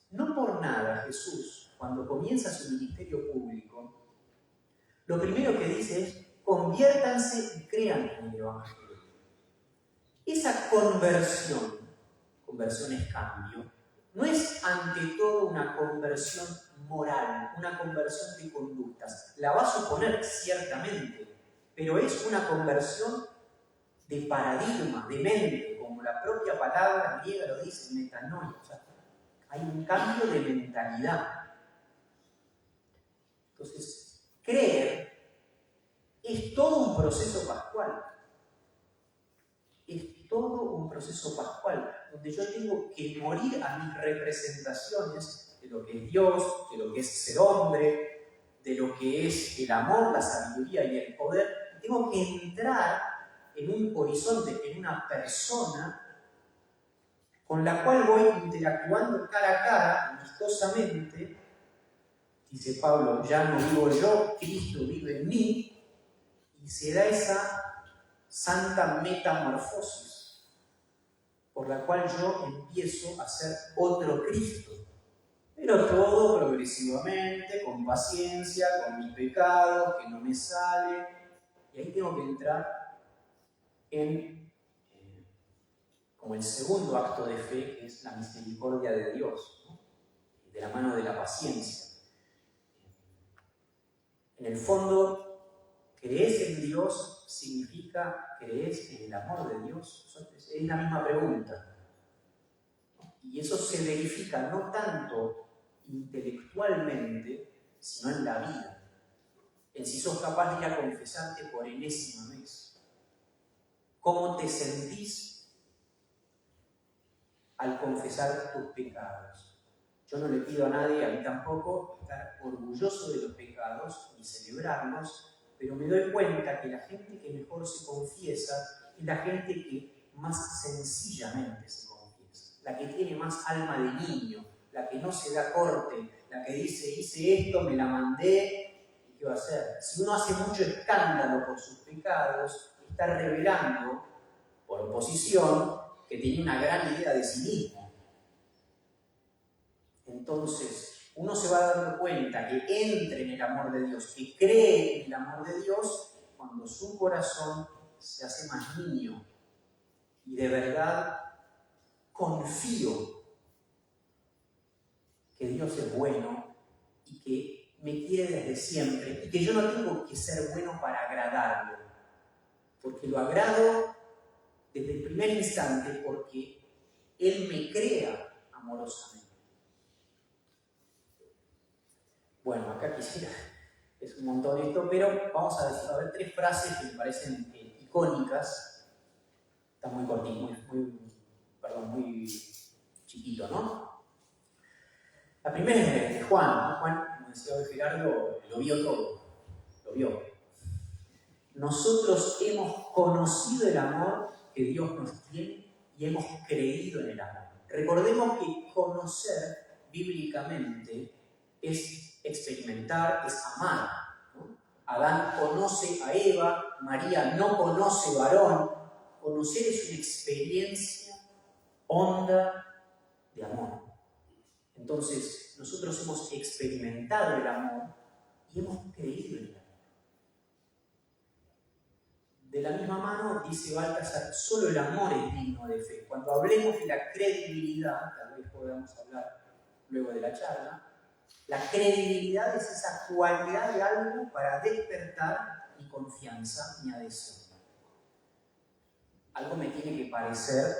Speaker 2: No por nada Jesús, cuando comienza su ministerio público, lo primero que dice es, conviértanse y crean en el Evangelio. Esa conversión es cambio, no es ante todo una conversión moral, una conversión de conductas. La va a suponer ciertamente, pero es una conversión de paradigma, de mente, como la propia palabra griega lo dice, metanoia. O sea, hay un cambio de mentalidad. Entonces, creer es todo un proceso pascual. Es todo un proceso pascual, donde yo tengo que morir a mis representaciones de lo que es Dios, de lo que es ser hombre, de lo que es el amor, la sabiduría y el poder. Tengo que entrar en un horizonte, en una persona con la cual voy interactuando cara a cara, amistosamente. Dice Pablo, ya no vivo yo, Cristo vive en mí, y se da esa santa metamorfosis por la cual yo empiezo a ser otro Cristo. Pero todo progresivamente, con paciencia, con mis pecados, que no me salen. Y ahí tengo que entrar en como el segundo acto de fe, que es la misericordia de Dios, ¿no? De la mano de la paciencia. En el fondo, ¿crees en Dios? ¿Significa crees en el amor de Dios? Es la misma pregunta. Y eso se verifica no tanto intelectualmente, sino en la vida. En si sos capaz de ir a confesarte por enésima vez. ¿Cómo te sentís al confesar tus pecados? Yo no le pido a nadie, a mí tampoco, estar orgulloso de los pecados y celebrarlos, pero me doy cuenta que la gente que mejor se confiesa es la gente que más sencillamente se confiesa, la que tiene más alma de niño, la que no se da corte, la que dice, hice esto, me la mandé, ¿y qué va a hacer? Si uno hace mucho escándalo por sus pecados, está revelando, por oposición, que tenía una gran idea de sí mismo. Entonces, uno se va dando cuenta que entra en el amor de Dios, que cree en el amor de Dios, cuando su corazón se hace más niño y de verdad confío que Dios es bueno y que me quiere desde siempre y que yo no tengo que ser bueno para agradarlo, porque lo agrado desde el primer instante porque Él me crea amorosamente. Bueno, acá quisiera, es un montón esto, pero vamos a decir, a ver, 3 frases que me parecen icónicas. Está muy cortito, muy chiquito, ¿no? La primera es de Juan, ¿no? Juan, como decía hoy Gerardo, lo vio todo, lo vio. Nosotros hemos conocido el amor que Dios nos tiene y hemos creído en el amor. Recordemos que conocer bíblicamente es experimentar, es amar, ¿no? Adán conoce a Eva, María no conoce varón. Conocer es una experiencia honda de amor. Entonces, nosotros hemos experimentado el amor y hemos creído en el amor. De la misma mano, dice Baltasar, solo el amor es digno de fe. Cuando hablemos de la credibilidad, tal vez podamos hablar luego de la charla, la credibilidad es esa cualidad de algo para despertar mi confianza, mi adhesión. Algo me tiene que parecer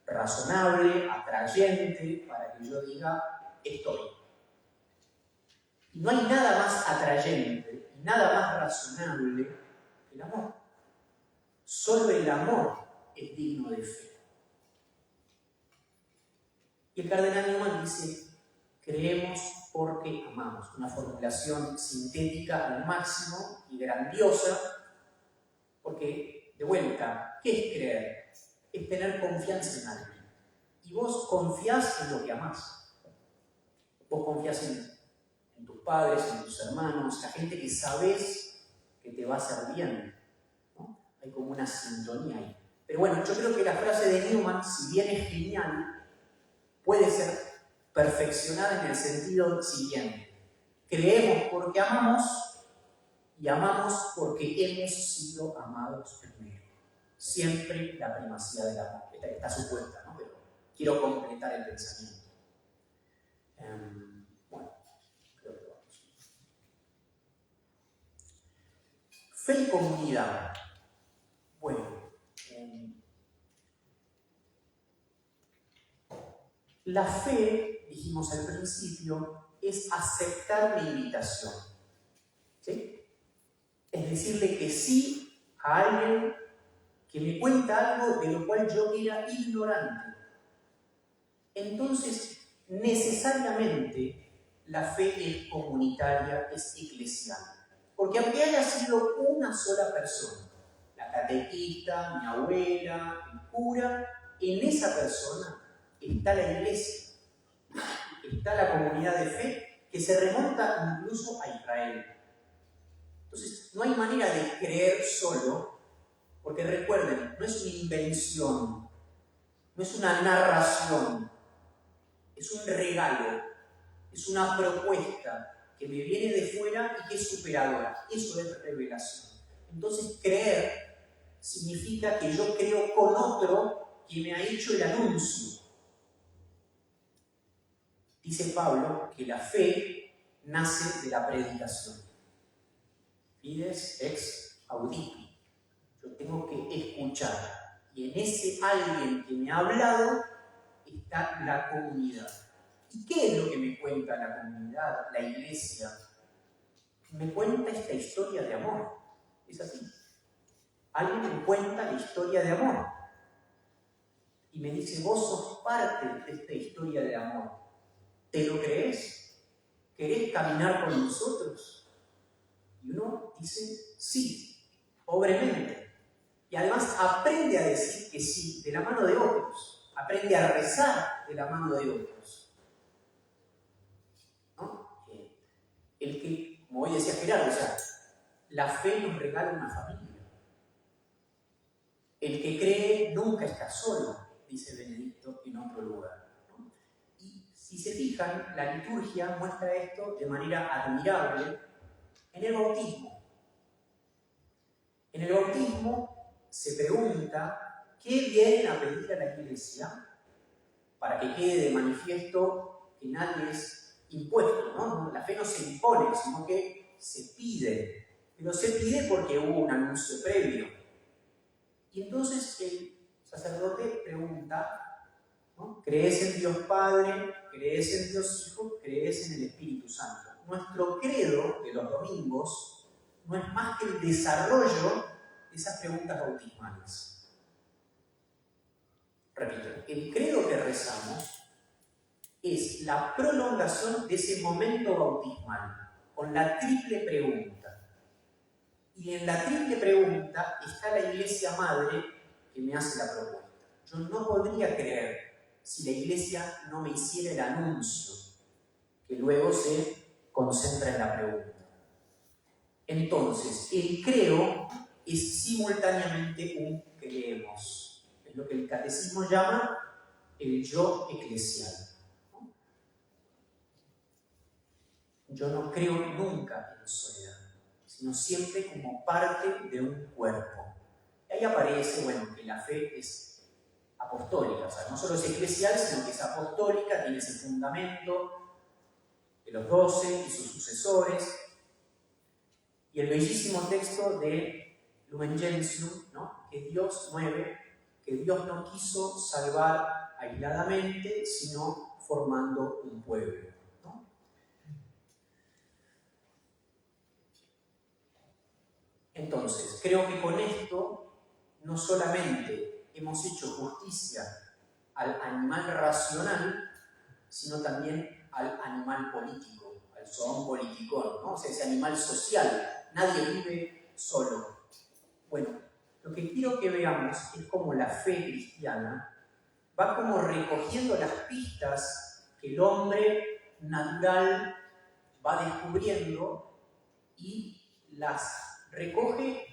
Speaker 2: razonable, atrayente, para que yo diga, estoy. Y no hay nada más atrayente y nada más razonable que el amor. Solo el amor es digno de fe. Y el cardenal Newman dice, creemos porque amamos. Una formulación sintética al máximo y grandiosa, porque, de vuelta, ¿qué es creer? Es tener confianza en alguien. Y vos confiás en lo que amás. Vos confiás en tus padres, en tus hermanos, la gente que sabés que te va a hacer bien, ¿no? Hay como una sintonía ahí. Pero bueno, yo creo que la frase de Newman, si bien es genial, puede ser perfeccionada en el sentido siguiente. Creemos porque amamos y amamos porque hemos sido amados primero. Siempre la primacía del amor. Está supuesta, ¿no? Pero quiero completar el pensamiento. Bueno, creo que vamos. Fe y comunidad. Bueno, la fe, dijimos al principio, es aceptar mi invitación. ¿Sí? Es decirle que sí a alguien que me cuenta algo de lo cual yo era ignorante. Entonces, necesariamente, la fe es comunitaria, es eclesial. Porque aunque haya sido una sola persona, la catequista, mi abuela, el cura, en esa persona está la iglesia, está la comunidad de fe que se remonta incluso a Israel. Entonces, no hay manera de creer solo, porque recuerden, no es una invención, no es una narración, es un regalo, es una propuesta que me viene de fuera y que es superadora. Eso es revelación. Entonces, creer significa que yo creo con otro que me ha hecho el anuncio. Dice Pablo que la fe nace de la predicación. Fides ex auditi. Yo tengo que escuchar. Y en ese alguien que me ha hablado está la comunidad. ¿Y qué es lo que me cuenta la comunidad, la iglesia? Me cuenta esta historia de amor. Es así. Alguien me cuenta la historia de amor. Y me dice, vos sos parte de esta historia de amor. ¿Te lo crees? ¿Querés caminar con nosotros? Y uno dice, sí, pobremente. Y además aprende a decir que sí de la mano de otros. Aprende a rezar de la mano de otros. ¿No? El que, como hoy decía Gerardo, o sea, la fe nos regala una familia. El que cree nunca está solo, dice Benedicto en otro lugar. ¿No? Y si se fijan, la liturgia muestra esto de manera admirable en el bautismo. En el bautismo se pregunta qué vienen a pedir a la iglesia para que quede de manifiesto que nadie es impuesto, ¿no? La fe no se impone, sino que se pide. Pero se pide porque hubo un anuncio previo. Y entonces el sacerdote pregunta, ¿no? ¿Crees en Dios Padre? ¿Crees en Dios Hijo? ¿Crees en el Espíritu Santo? Nuestro credo de los domingos no es más que el desarrollo de esas preguntas bautismales. Repito, el credo que rezamos es la prolongación de ese momento bautismal, con la triple pregunta. Y en la triple pregunta está la Iglesia Madre que me hace la propuesta. Yo no podría creer si la Iglesia no me hiciera el anuncio, que luego se concentra en la pregunta. Entonces, el creo es simultáneamente un creemos. Es lo que el catecismo llama el yo eclesial. Yo no creo nunca en soledad, sino siempre como parte de un cuerpo. Y ahí aparece, bueno, que la fe es apostólica, o sea, no solo es eclesial, sino que es apostólica, tiene ese fundamento de los 12 y sus sucesores. Y el bellísimo texto de Lumen Gentium, ¿no? Que Dios no quiso salvar aisladamente, sino formando un pueblo. Entonces, creo que con esto no solamente hemos hecho justicia al animal racional, sino también al animal político, al zoon politicón, ¿no? O sea, ese animal social. Nadie vive solo. Bueno, lo que quiero que veamos es cómo la fe cristiana va como recogiendo las pistas que el hombre natural va descubriendo y las recoge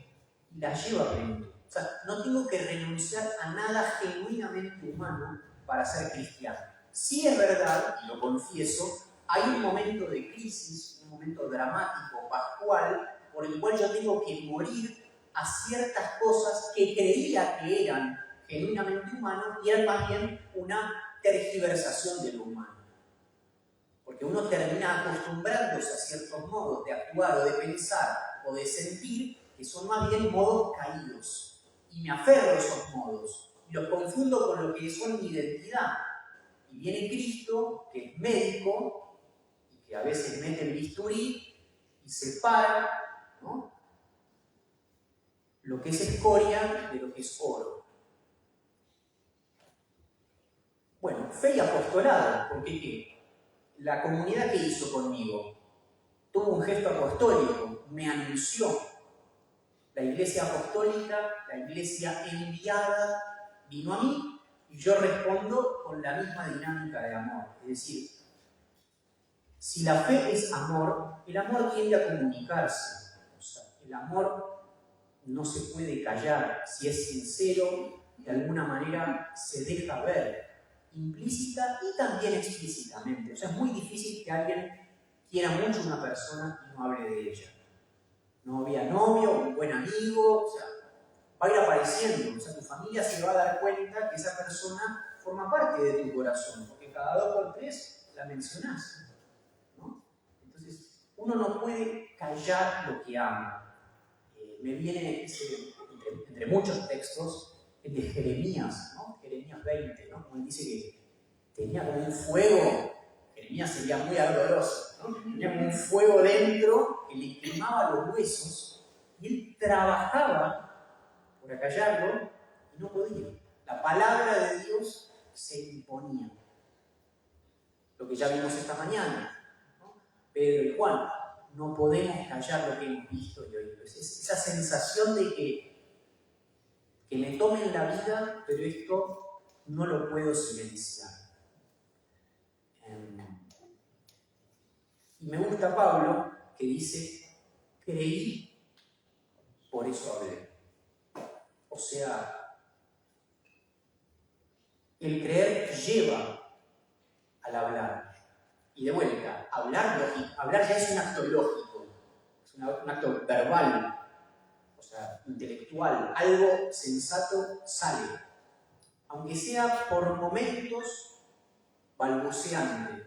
Speaker 2: y la lleva a plenitud. O sea, no tengo que renunciar a nada genuinamente humano para ser cristiano. Sí es verdad, y lo confieso, hay un momento de crisis, un momento dramático, pascual, por el cual yo tengo que morir a ciertas cosas que creía que eran genuinamente humanas y eran más bien una tergiversación de lo humano. Porque uno termina acostumbrándose a ciertos modos de actuar o de pensar o de sentir que son más bien modos caídos. Y me aferro a esos modos y los confundo con lo que son mi identidad. Y viene Cristo, que es médico y que a veces mete el bisturí y separa ¿no? Lo que es escoria de lo que es oro. Bueno, fe y apostolado, porque ¿qué? La comunidad que hizo conmigo tuvo un gesto apostólico, me anunció. La iglesia apostólica, la iglesia enviada, vino a mí y yo respondo con la misma dinámica de amor. Es decir, si la fe es amor, el amor tiende a comunicarse. O sea, el amor no se puede callar. Si es sincero, de alguna manera se deja ver, implícita y también explícitamente. O sea, es muy difícil que alguien quiera mucho a una persona y no hable de ella. Novia, novio, un buen amigo, o sea, va a ir apareciendo. O sea, tu familia se va a dar cuenta que esa persona forma parte de tu corazón, porque cada 2 por 3 la mencionás, ¿no? Entonces, uno no puede callar lo que ama. Me viene entre muchos textos el de Jeremías, ¿no? Jeremías 20, ¿no? Como él dice que tenía como un fuego. Jeremías sería muy ardoroso, ¿no? Tenía como un fuego dentro que le quemaba los huesos y él trabajaba por acallarlo y no podía. La palabra de Dios se imponía. Lo que ya vimos esta mañana, ¿no? Pedro y Juan, no podemos callar lo que hemos visto y oído. Es esa sensación de que me tomen la vida, pero esto no lo puedo silenciar. Y me gusta Pablo, que dice, creí, por eso hablé. O sea, el creer lleva al hablar. Y de vuelta, hablar ya es un acto lógico, es un acto verbal, o sea, intelectual, algo sensato sale. Aunque sea por momentos balbuceante,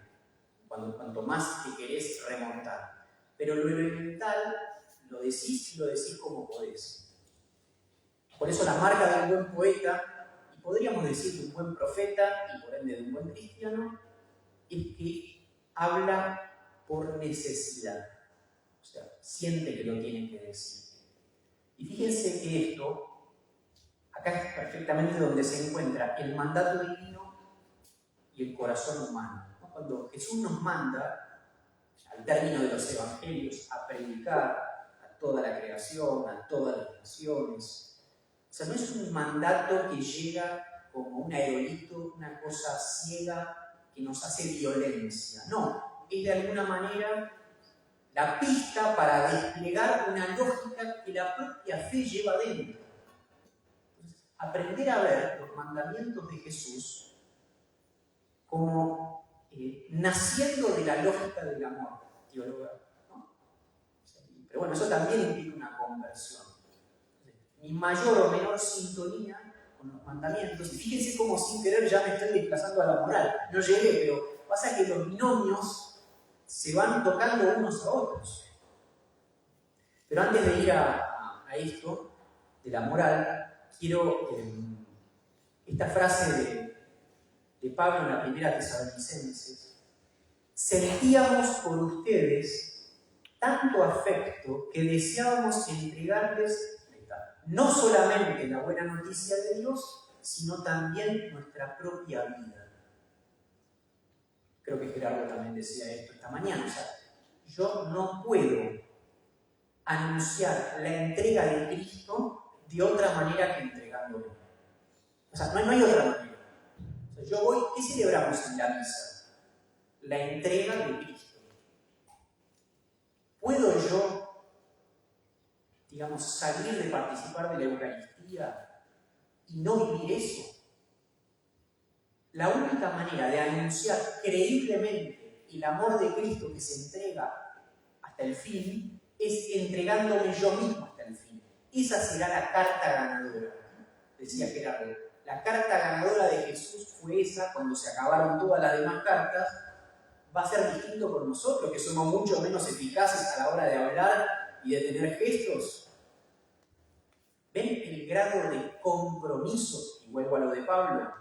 Speaker 2: cuanto más te querés remontar. Pero lo elemental lo decís y lo decís como podés. Por eso la marca de un buen poeta, y podríamos decir de un buen profeta, y por ende de un buen cristiano, es que habla por necesidad. O sea, siente que lo tiene que decir. Y fíjense que esto, acá es perfectamente donde se encuentra el mandato divino y el corazón humano. Cuando Jesús nos manda, al término de los evangelios, a predicar a toda la creación, a todas las naciones. O sea, no es un mandato que llega como un aerolito, una cosa ciega que nos hace violencia. No, es de alguna manera la pista para desplegar una lógica que la propia fe lleva dentro. Entonces, aprender a ver los mandamientos de Jesús como naciendo de la lógica del amor teológico, ¿no? Pero bueno, eso también implica una conversión. Mi mayor o menor sintonía con los mandamientos, y fíjense cómo sin querer ya me estoy desplazando a la moral. No llegué, pero pasa que los binomios se van tocando unos a otros. Pero antes de ir a esto, de la moral, quiero esta frase de Pablo en la primera Tesalonicenses. Sentíamos por ustedes tanto afecto que deseábamos entregarles no solamente la buena noticia de Dios, sino también nuestra propia vida. Creo que Gerardo también decía esto esta mañana. O sea, yo no puedo anunciar la entrega de Cristo de otra manera que entregándole. O sea, no hay otra manera. O sea, yo voy, ¿qué celebramos en la misa? La entrega de Cristo. ¿Puedo yo, digamos, salir de participar de la Eucaristía y no vivir eso? La única manera de anunciar creíblemente el amor de Cristo que se entrega hasta el fin es entregándome yo mismo hasta el fin. Esa será la carta ganadora, decía Gerardo. La carta ganadora de Jesús fue esa. Cuando se acabaron todas las demás cartas, va a ser distinto con nosotros, que somos mucho menos eficaces a la hora de hablar y de tener gestos. ¿Ven el grado de compromiso? Y vuelvo a lo de Pablo.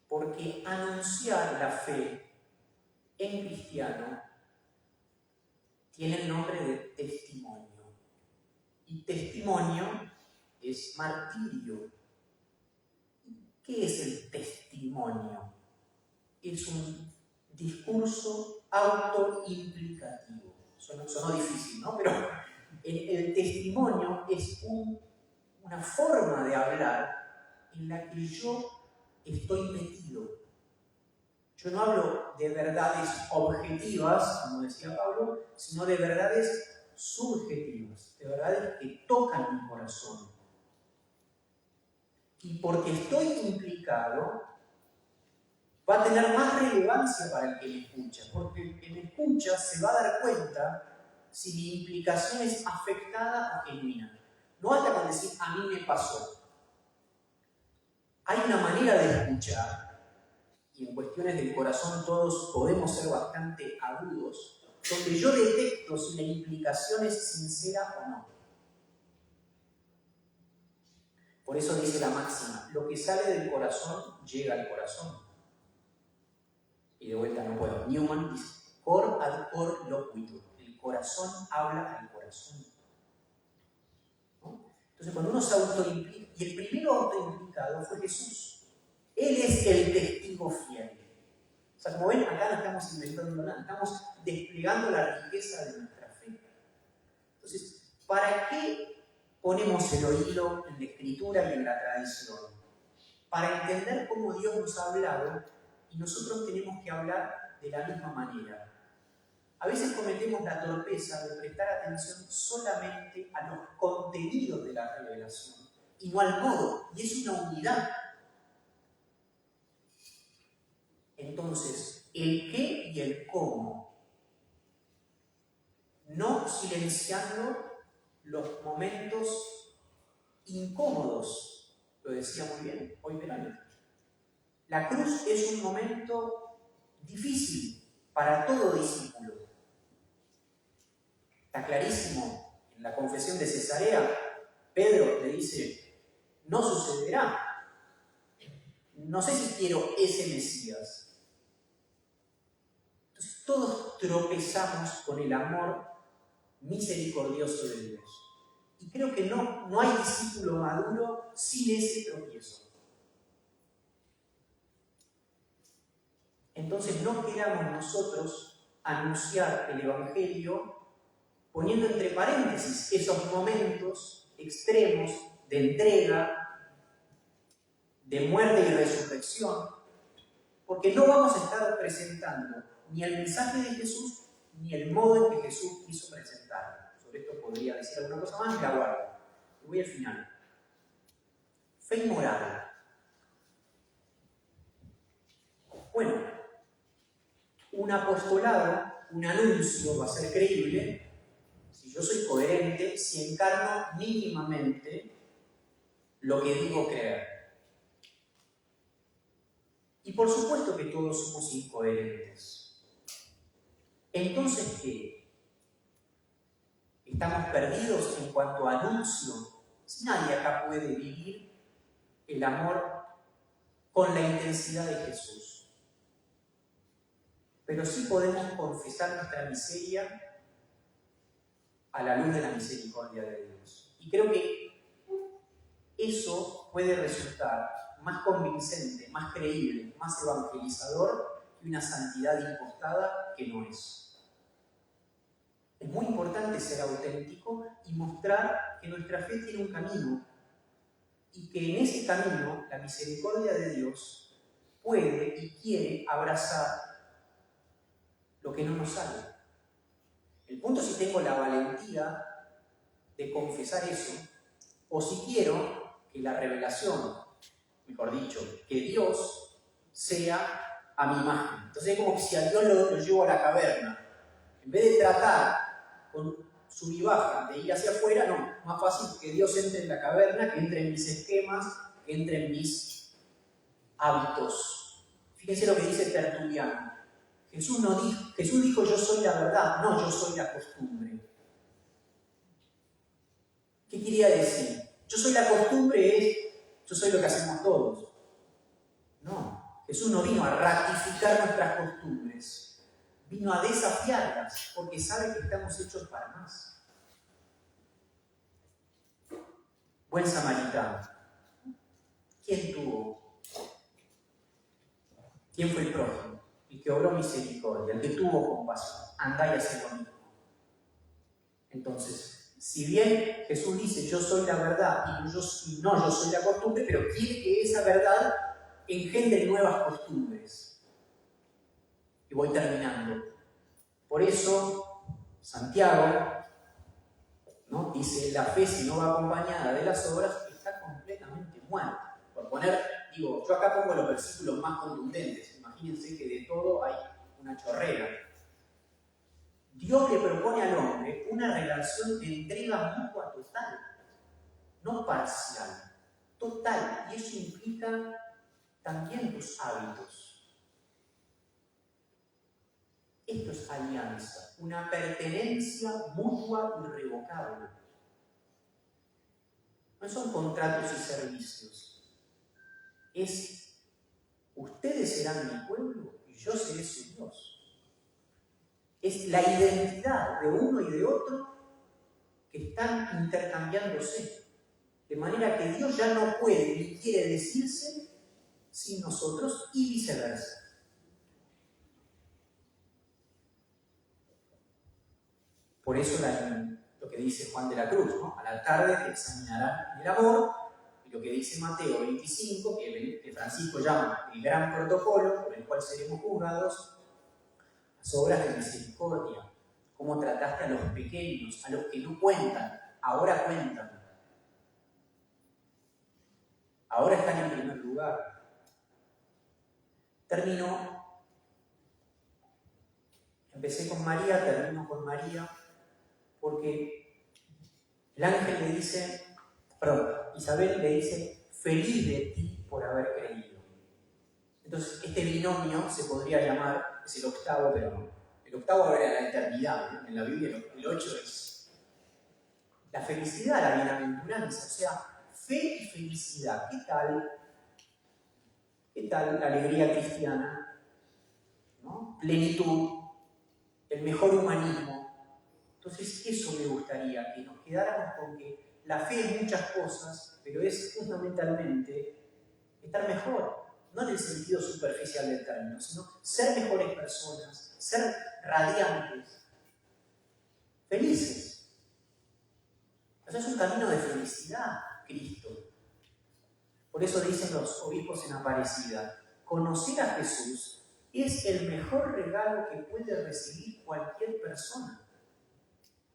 Speaker 2: Porque anunciar la fe en cristiano tiene el nombre de testimonio. Y testimonio es martirio. ¿Qué es el testimonio? Es un discurso autoimplicativo. Sonó difícil, ¿no? Pero el testimonio es una forma de hablar en la que yo estoy metido. Yo no hablo de verdades objetivas, como decía Pablo, sino de verdades subjetivas, de verdades que tocan mi corazón. Y porque estoy implicado, va a tener más relevancia para el que me escucha, porque el que me escucha se va a dar cuenta si mi implicación es afectada o genuina. No basta con decir, a mí me pasó. Hay una manera de escuchar, y en cuestiones del corazón todos podemos ser bastante agudos, donde yo detecto si la implicación es sincera o no. Por eso dice la máxima, lo que sale del corazón llega al corazón. Y de vuelta no puedo. Newman dice, cor ad cor loquitur. El corazón habla al corazón. ¿No? Entonces cuando uno se autoimplica, y el primero autoimplicado fue Jesús. Él es el testigo fiel. O sea, como ven, acá no estamos inventando nada, estamos desplegando la riqueza de nuestra fe. Entonces, ¿para qué ponemos el oído en la Escritura y en la tradición? Para entender cómo Dios nos ha hablado y nosotros tenemos que hablar de la misma manera. A veces cometemos la torpeza de prestar atención solamente a los contenidos de la revelación y no al modo, y es una unidad. Entonces, el qué y el cómo, no silenciando los momentos incómodos, lo decía muy bien hoy Peralta. La cruz es un momento difícil para todo discípulo. Está clarísimo en la confesión de Cesarea, Pedro le dice, no sucederá. No sé si quiero ese Mesías. Entonces todos tropezamos con el amor misericordioso de Dios. Y creo que no hay discípulo maduro sin ese tropiezo. Entonces no queramos nosotros anunciar el Evangelio poniendo entre paréntesis esos momentos extremos de entrega, de muerte y resurrección, porque no vamos a estar presentando ni el mensaje de Jesús ni el modo en que Jesús quiso presentarlo. Sobre esto podría decir alguna cosa más y la guardo. Y voy al final. Fe y moral. Bueno, un apostolado, un anuncio va a ser creíble si yo soy coherente, si encarno mínimamente lo que digo creer. Y por supuesto que todos somos incoherentes. Entonces, ¿qué? ¿Estamos perdidos en cuanto a anuncio? Si nadie acá puede vivir el amor con la intensidad de Jesús. Pero sí podemos confesar nuestra miseria a la luz de la misericordia de Dios. Y creo que eso puede resultar más convincente, más creíble, más evangelizador que una santidad impostada que no es. Es muy importante ser auténtico y mostrar que nuestra fe tiene un camino y que en ese camino la misericordia de Dios puede y quiere abrazar lo que no nos sale. El punto es si tengo la valentía de confesar eso o si quiero que la revelación, mejor dicho, que Dios sea a mi imagen. Entonces es como que si a Dios lo llevo a la caverna, en vez de tratar con sub y baja de ir hacia afuera, no, más fácil que Dios entre en la caverna, que entre en mis esquemas, que entre en mis hábitos. Fíjense lo que dice Tertuliano. Jesús dijo yo soy la verdad, no yo soy la costumbre. ¿Qué quería decir? Yo soy la costumbre yo soy lo que hacemos todos. No, Jesús no vino a ratificar nuestras costumbres. vino a desafiarlas, porque sabe que estamos hechos para más. Buen samaritano. ¿Quién tuvo? ¿Quién fue el prójimo? El que obró misericordia, el que tuvo compasión. Andá y haced lo mismo. Entonces, si bien Jesús dice, yo soy la verdad y yo soy la costumbre, pero quiere que esa verdad engendre nuevas costumbres. Y voy terminando. Por eso, Santiago, ¿no?, dice, la fe si no va acompañada de las obras está completamente muerta. Por poner, yo acá pongo los versículos más contundentes. Imagínense que de todo hay una chorrera. Dios le propone al hombre una relación de entrega mutua total, no parcial, total. Y eso implica también tus hábitos. Esto es alianza, una pertenencia mutua irrevocable. No son contratos y servicios. Es, ustedes serán mi pueblo y yo seré su Dios. Es la identidad de uno y de otro que están intercambiándose. De manera que Dios ya no puede ni quiere decirse sin nosotros y viceversa. Por eso lo que dice Juan de la Cruz, ¿no? A la tarde te examinarán el amor, y lo que dice Mateo 25, que Francisco llama el gran protocolo por el cual seremos juzgados, las obras de misericordia, cómo trataste a los pequeños, a los que no cuentan, ahora cuentan. Ahora están en primer lugar. Empecé con María, termino con María, porque el ángel le dice, Isabel le dice, feliz de ti por haber creído. Entonces, este binomio se podría llamar, es el octavo, pero no. El octavo era la eternidad, ¿no? En la Biblia el 8 es la felicidad, la bienaventuranza, o sea, fe y felicidad. ¿Qué tal la alegría cristiana? ¿No? Plenitud, el mejor humanismo. Entonces, eso me gustaría, que nos quedáramos con que la fe es muchas cosas, pero es fundamentalmente estar mejor. No en el sentido superficial del término, sino ser mejores personas, ser radiantes, felices. O sea, es un camino de felicidad, Cristo. Por eso dicen los obispos en Aparecida, conocer a Jesús es el mejor regalo que puede recibir cualquier persona.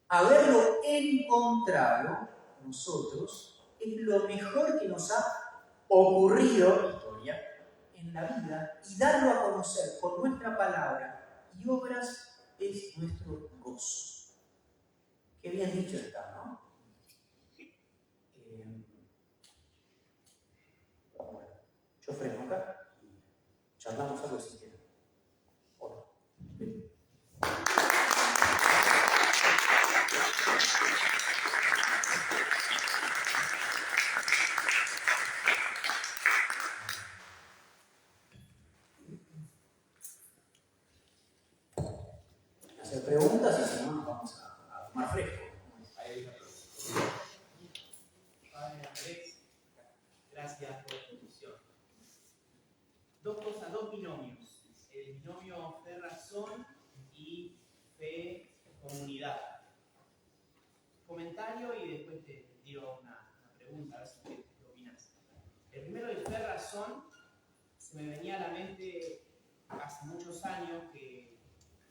Speaker 2: Haberlo encontrado nosotros es lo mejor que nos ha ocurrido, historia, en la vida, y darlo a conocer con nuestra palabra y obras es nuestro gozo. Qué bien dicho está, ¿no? Bueno, yo freno acá y charlamos algo si quieren. Hola. Hacer preguntas y si no nos vamos a tomar fresco.
Speaker 3: Padre Andrés, gracias por la introducción. Dos binomios. El binomio fe-razón y fe-comunidad. Comentario y después te tiro una pregunta, a ver si qué opinas. El primero, el fe-razón, se me venía a la mente hace muchos años que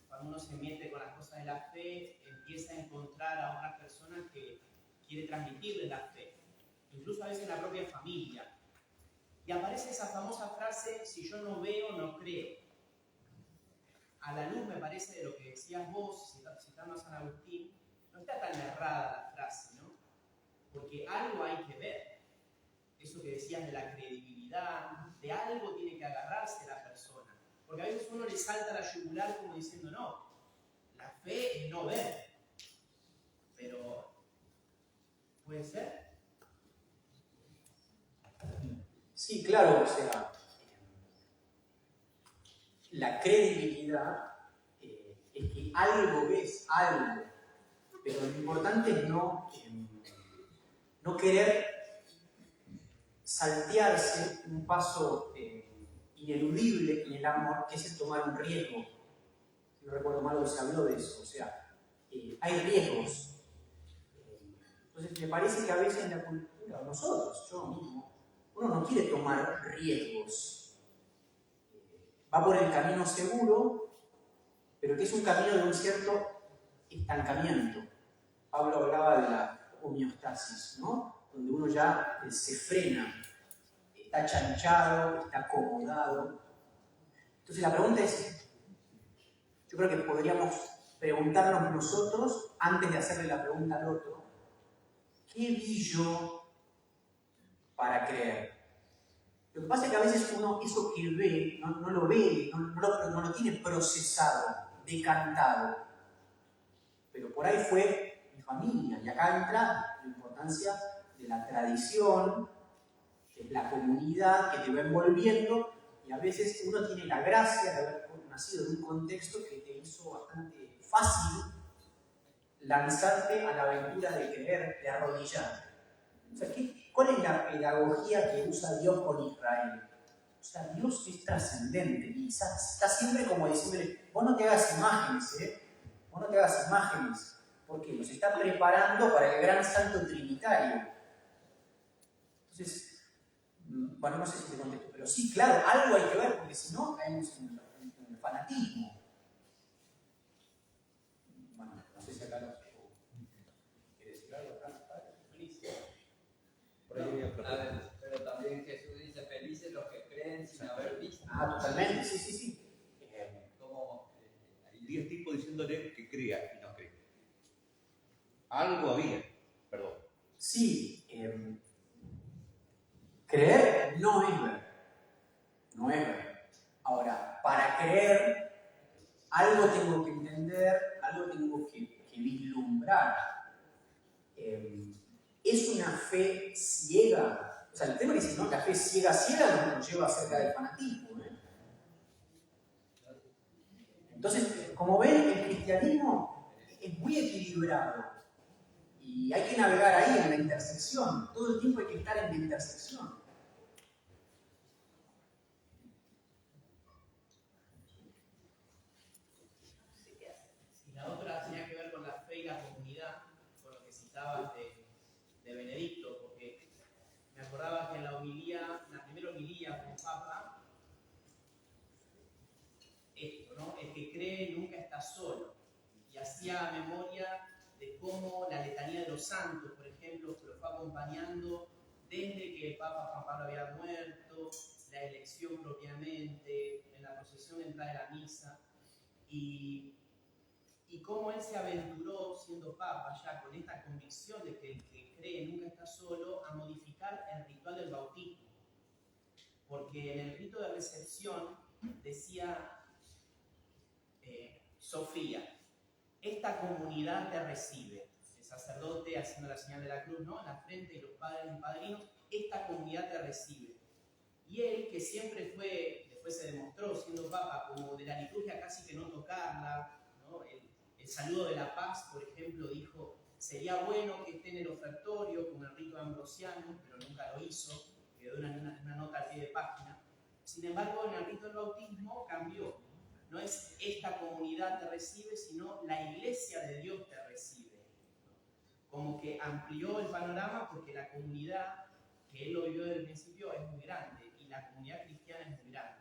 Speaker 3: cuando uno se mete con las cosas de la fe, empieza a encontrar a otras personas que quiere transmitirle la fe, incluso a veces en la propia familia. Y aparece esa famosa frase, si yo no veo, no creo. A la luz, me parece, de lo que decías vos, citando a San Agustín, no está tan errada la frase, ¿no? Porque algo hay que ver. Eso que decías de la credibilidad, de algo tiene que agarrarse la persona. Porque a veces uno le salta la yugular como diciendo, no, la fe es no ver. Pero, ¿puede ser?
Speaker 2: Sí, claro, o sea, la credibilidad que algo ves, algo. Pero lo importante es no querer saltearse un paso ineludible en el amor, que es el tomar un riesgo. Si no recuerdo mal, se habló de eso. O sea, hay riesgos. Entonces, me parece que a veces en la cultura, nosotros, yo mismo, uno no quiere tomar riesgos. Va por el camino seguro, pero que es un camino de un cierto estancamiento. Pablo hablaba de la homeostasis, ¿no? Donde uno ya se frena, está chanchado, está acomodado. Entonces la pregunta es, yo creo que podríamos preguntarnos nosotros, antes de hacerle la pregunta al otro, ¿qué vi yo para creer? Lo que pasa es que a veces uno eso que ve, no lo ve, no lo tiene procesado, decantado. Pero por ahí fue mi familia. Y acá entra la importancia de la tradición, de la comunidad que te va envolviendo. Y a veces uno tiene la gracia de haber nacido en un contexto que te hizo bastante fácil lanzarte a la aventura de creer, de arrodillar. O sea, ¿cuál es la pedagogía que usa Dios con Israel? O sea, Dios es trascendente y está siempre como diciéndole, vos no te hagas imágenes, vos no te hagas imágenes, porque nos está preparando para el gran salto trinitario. Entonces, bueno, no sé si te contesto, pero sí, claro, algo hay que ver, porque si no caemos en el fanatismo. Bueno, no sé si acá lo quiere decir algo acá.
Speaker 1: Por ahí voy a
Speaker 4: A ver, pero también Jesús dice, felices los que creen sin haber visto.
Speaker 2: Ah, totalmente, sí.
Speaker 4: Como,
Speaker 1: hay 10 tipos diciéndole que crea y no cree. Algo había, perdón.
Speaker 2: Sí, creer no es ver. No es ver. Ahora, para creer, algo tengo que entender, algo tengo que vislumbrar. Es una fe ciega. O sea, el tema es que ¿no? La fe ciega nos lleva acerca del fanatismo. Entonces, como ven, el cristianismo es muy equilibrado. Y hay que navegar ahí en la intersección. Todo el tiempo hay que estar en la intersección.
Speaker 3: Y la otra tenía que ver con la fe y la comunidad, con lo que citabas de Benedicto, porque me acordaba que en la primera homilía con Papa, esto, ¿no? El que cree nunca está solo. Y hacía memoria de cómo la letanía de los santos, por ejemplo, que lo fue acompañando desde que el Papa Juan Pablo había muerto, la elección propiamente, en la procesión de entrada de la misa, y cómo él se aventuró, siendo Papa, ya con esta convicción de que el que cree nunca está solo, a modificar el ritual del bautismo. Porque en el rito de recepción decía Sofía, esta comunidad te recibe. El sacerdote haciendo la señal de la cruz, ¿no? En la frente de los padres y padrinos, esta comunidad te recibe. Y él, que siempre fue, después se demostró siendo Papa, como de la liturgia casi que no tocarla, ¿no? El saludo de la paz, por ejemplo, dijo, sería bueno que esté en el ofertorio con el rito ambrosiano, pero nunca lo hizo, quedó en una nota al pie de página. Sin embargo, en el rito del bautismo cambió. No es esta comunidad te recibe, sino la iglesia de Dios te recibe. Como que amplió el panorama porque la comunidad, que él lo vivió desde el principio, es muy grande y la comunidad cristiana es muy grande.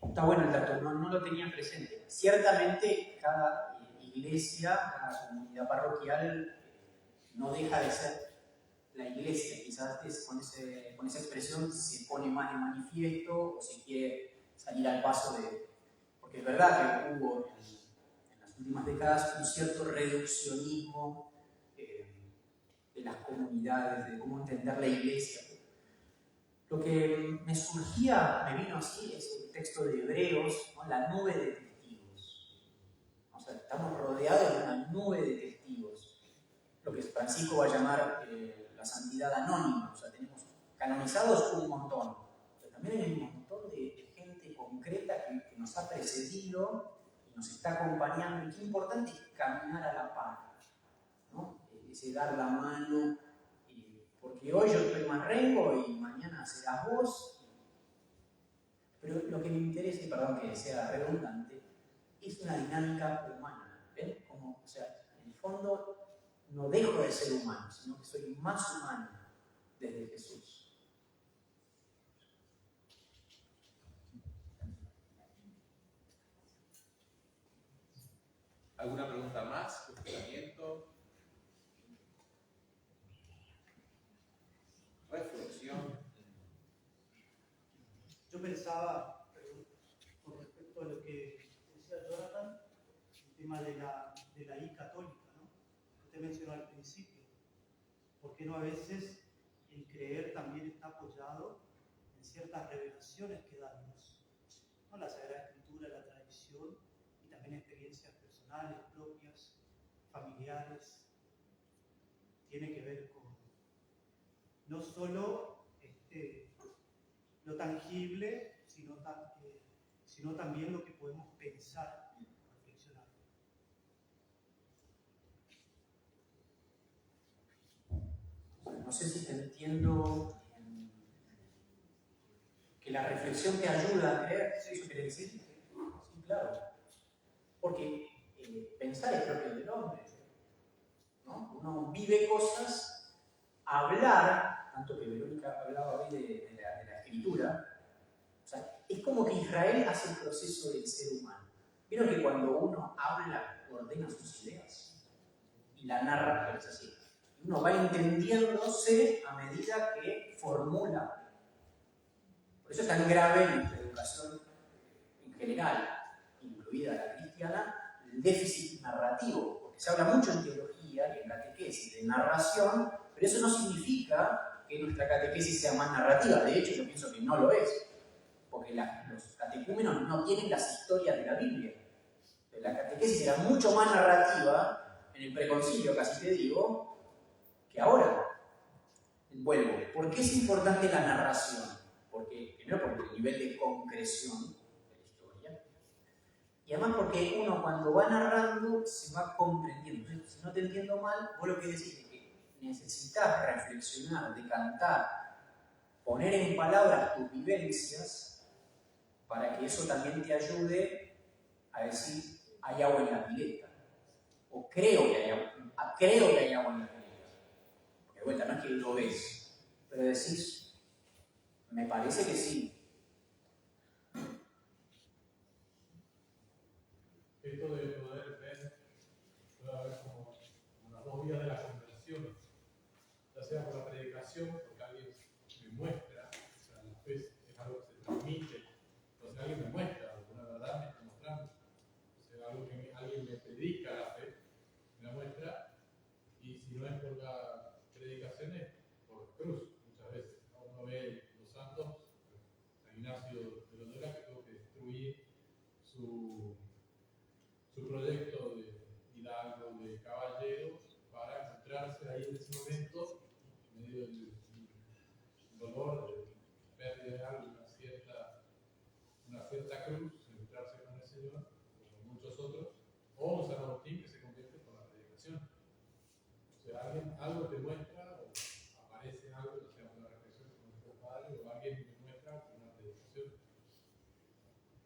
Speaker 2: Está bueno el dato, no lo tenía presente. Ciertamente cada iglesia, cada comunidad parroquial no deja de ser la iglesia. Quizás con esa expresión se pone más de manifiesto o se quiere salir al paso de... Porque es verdad que hubo en las últimas décadas un cierto reduccionismo de las comunidades, de cómo entender la iglesia. Lo que me surgía, me vino así, es el texto de Hebreos, ¿no? La nube de testigos. O sea, estamos rodeados de una nube de testigos. Lo que Francisco va a llamar la santidad anónima. O sea, tenemos canonizados un montón, pero también hay un montón de gente concreta que nos ha precedido y nos está acompañando, y qué importante es caminar a la par, ¿no? Ese dar la mano, porque hoy yo estoy más rengo y mañana serás vos. Pero lo que me interesa, y perdón que sea redundante, es una dinámica humana. ¿Ven? Como, o sea, en el fondo no dejo de ser humano, sino que soy más humano desde Jesús.
Speaker 1: ¿Alguna pregunta más? ¿Cuestionamiento? ¿Reflexión?
Speaker 5: Yo pensaba, con respecto a lo que decía Jonathan, el tema de la I católica, ¿no? Usted mencionó al principio. ¿Por qué no a veces el creer también está apoyado en ciertas revelaciones que da Dios? ¿No? La Sagrada Escritura, la tradición y también experiencias personales, propias, familiares. Tiene que ver con no solo lo tangible, sino también lo que podemos pensar, reflexionar.
Speaker 2: No sé si te entiendo que la reflexión te ayuda a creer. ¿Eso quiere decir? Sí, claro. Porque pensar es propio del hombre, ¿no? Uno vive cosas, hablar, tanto que Verónica hablaba hoy de la escritura. O sea, es como que Israel hace el proceso del ser humano. ¿Vieron que cuando uno habla, ordena sus ideas? Y la narra, pero es así. Uno va entendiéndose a medida que formula. Por eso es tan grave en nuestra educación en general, incluida la cristiana, el déficit narrativo. Porque se habla mucho en teología y en catequesis de narración, pero eso no significa que nuestra catequesis sea más narrativa. De hecho, yo pienso que no lo es. Porque los catecúmenos no tienen las historias de la Biblia. La catequesis era mucho más narrativa, en el preconcilio casi te digo, que ahora. Vuelvo, ¿por qué es importante la narración? Porque, primero, por el nivel de concreción de la historia, y además porque uno cuando va narrando se va comprendiendo. Entonces, si no te entiendo mal, vos lo que decís es que necesitas reflexionar, decantar, poner en palabras tus vivencias, para que eso también te ayude a decir, hay agua en la pileta. O creo que hay agua en la pileta. Porque de vuelta, no es que lo ves, pero decís, me parece que sí.
Speaker 6: Esto de poder ver, puede haber como las dos vías de la conversión, ya sea por la predicación, porque alguien me muestra, o sea, la fe es algo que se transmite. Entonces alguien me muestra, alguna verdad me está mostrando. Entonces algo que alguien me predica la fe, me la muestra, y si no es por la predicación es por cruz, muchas veces. Uno ve los santos, San Ignacio de Loyola, que tuvo que destruir su proyecto de hidalgo, de caballero, para encontrarse ahí en ese momento, en medio del dolor, de pérdida de algo, una cierta cruz, encontrarse con el Señor, como muchos otros, o un San Agustín que se convierte por la predicación. O sea, algo te muestra, o aparece algo, ya sea una reflexión con nuestro Padre, o alguien me muestra con una predicación.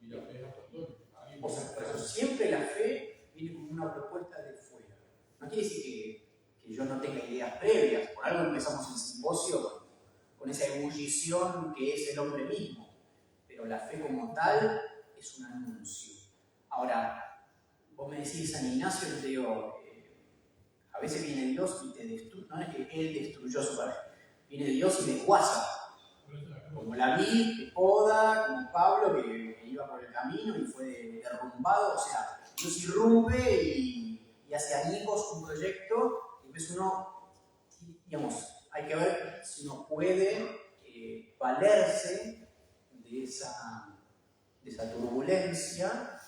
Speaker 6: Y la fe es apostólica.
Speaker 2: O sea, por eso siempre la fe viene como una propuesta de fuera. No quiere decir que yo no tenga ideas previas. Por algo empezamos el simposio con esa ebullición que es el hombre mismo. Pero la fe como tal es un anuncio. Ahora, vos me decís San Ignacio, yo te digo, a veces viene Dios y te destruye. No es que Él destruyó su padre. Viene Dios y desguaza. Como la vid, que poda, como Pablo, que iba por el camino y fue derrumbado. O sea, Dios irrumpe y hace añicos un proyecto. Y después uno, digamos, hay que ver si uno puede valerse de esa turbulencia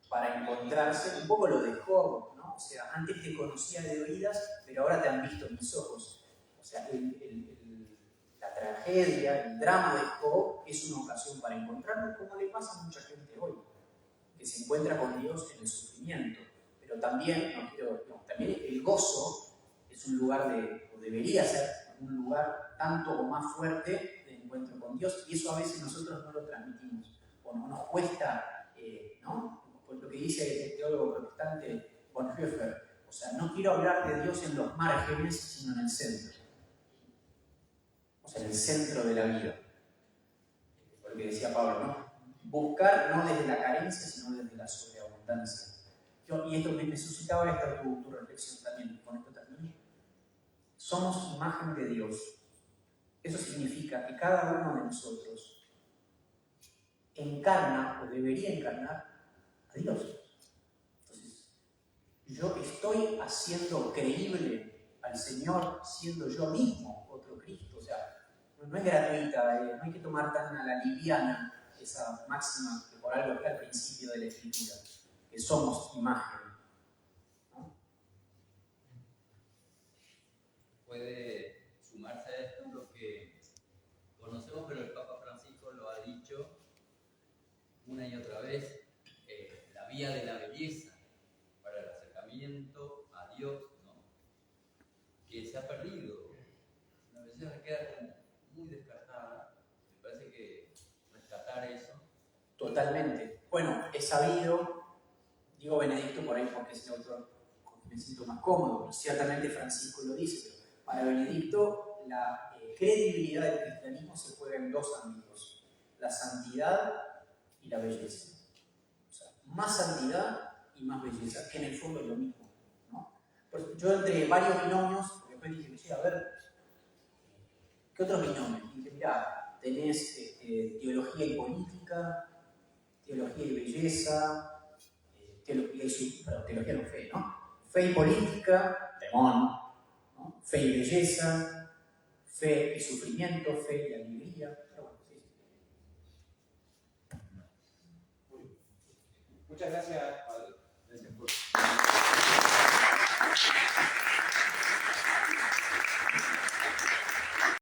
Speaker 2: para encontrarse. Un poco lo de Job, ¿no? O sea, antes te conocía de oídas, pero ahora te han visto mis ojos. O sea, la tragedia, el drama de Job es una ocasión para encontrarnos, como le pasa a mucha gente hoy. que se encuentra con Dios en el sufrimiento. Pero también, también el gozo es un lugar o debería ser un lugar tanto o más fuerte de encuentro con Dios, y eso a veces nosotros no lo transmitimos, o no nos cuesta, ¿no? Por lo que dice el teólogo protestante Bonhoeffer, o sea, no quiero hablar de Dios en los márgenes, sino en el centro. O sea, en el centro de la vida. Por lo que decía Pablo, ¿no? Buscar no desde la carencia, sino desde la sobreabundancia. Y esto me suscitaba esta tu reflexión también, con esto termino. Somos imagen de Dios. Eso significa que cada uno de nosotros encarna o debería encarnar a Dios. Entonces, yo estoy haciendo creíble al Señor siendo yo mismo otro Cristo. O sea, no es gratuita, no hay que tomar tan a la liviana esa máxima que por algo está al principio de la Escritura, que somos imagen. ¿No?
Speaker 4: Puede sumarse a esto lo que conocemos, pero el Papa Francisco lo ha dicho una y otra vez, la vía de la belleza para el acercamiento a Dios, ¿no? Que se ha perdido. La belleza queda como muy descartada. Me parece que rescatar eso.
Speaker 2: Totalmente. Bueno, he sabido, digo Benedicto por ahí porque es el autor con que me siento más cómodo, pero ciertamente Francisco lo dice, pero para Benedicto la credibilidad del cristianismo se juega en dos ámbitos, la santidad y la belleza. O sea, más santidad y más belleza, que en el fondo es lo mismo, ¿no? Pues yo entre varios binomios, después dije, sí, a ver, ¿qué otros binomios? Y dije, mirá, tenés teología y política, teología y belleza, teología no fe, ¿no? Fe y política, temón, ¿no? Fe y belleza, fe y sufrimiento, fe y alegría. Pero bueno, sí.
Speaker 1: Muchas gracias, Pablo. Gracias por...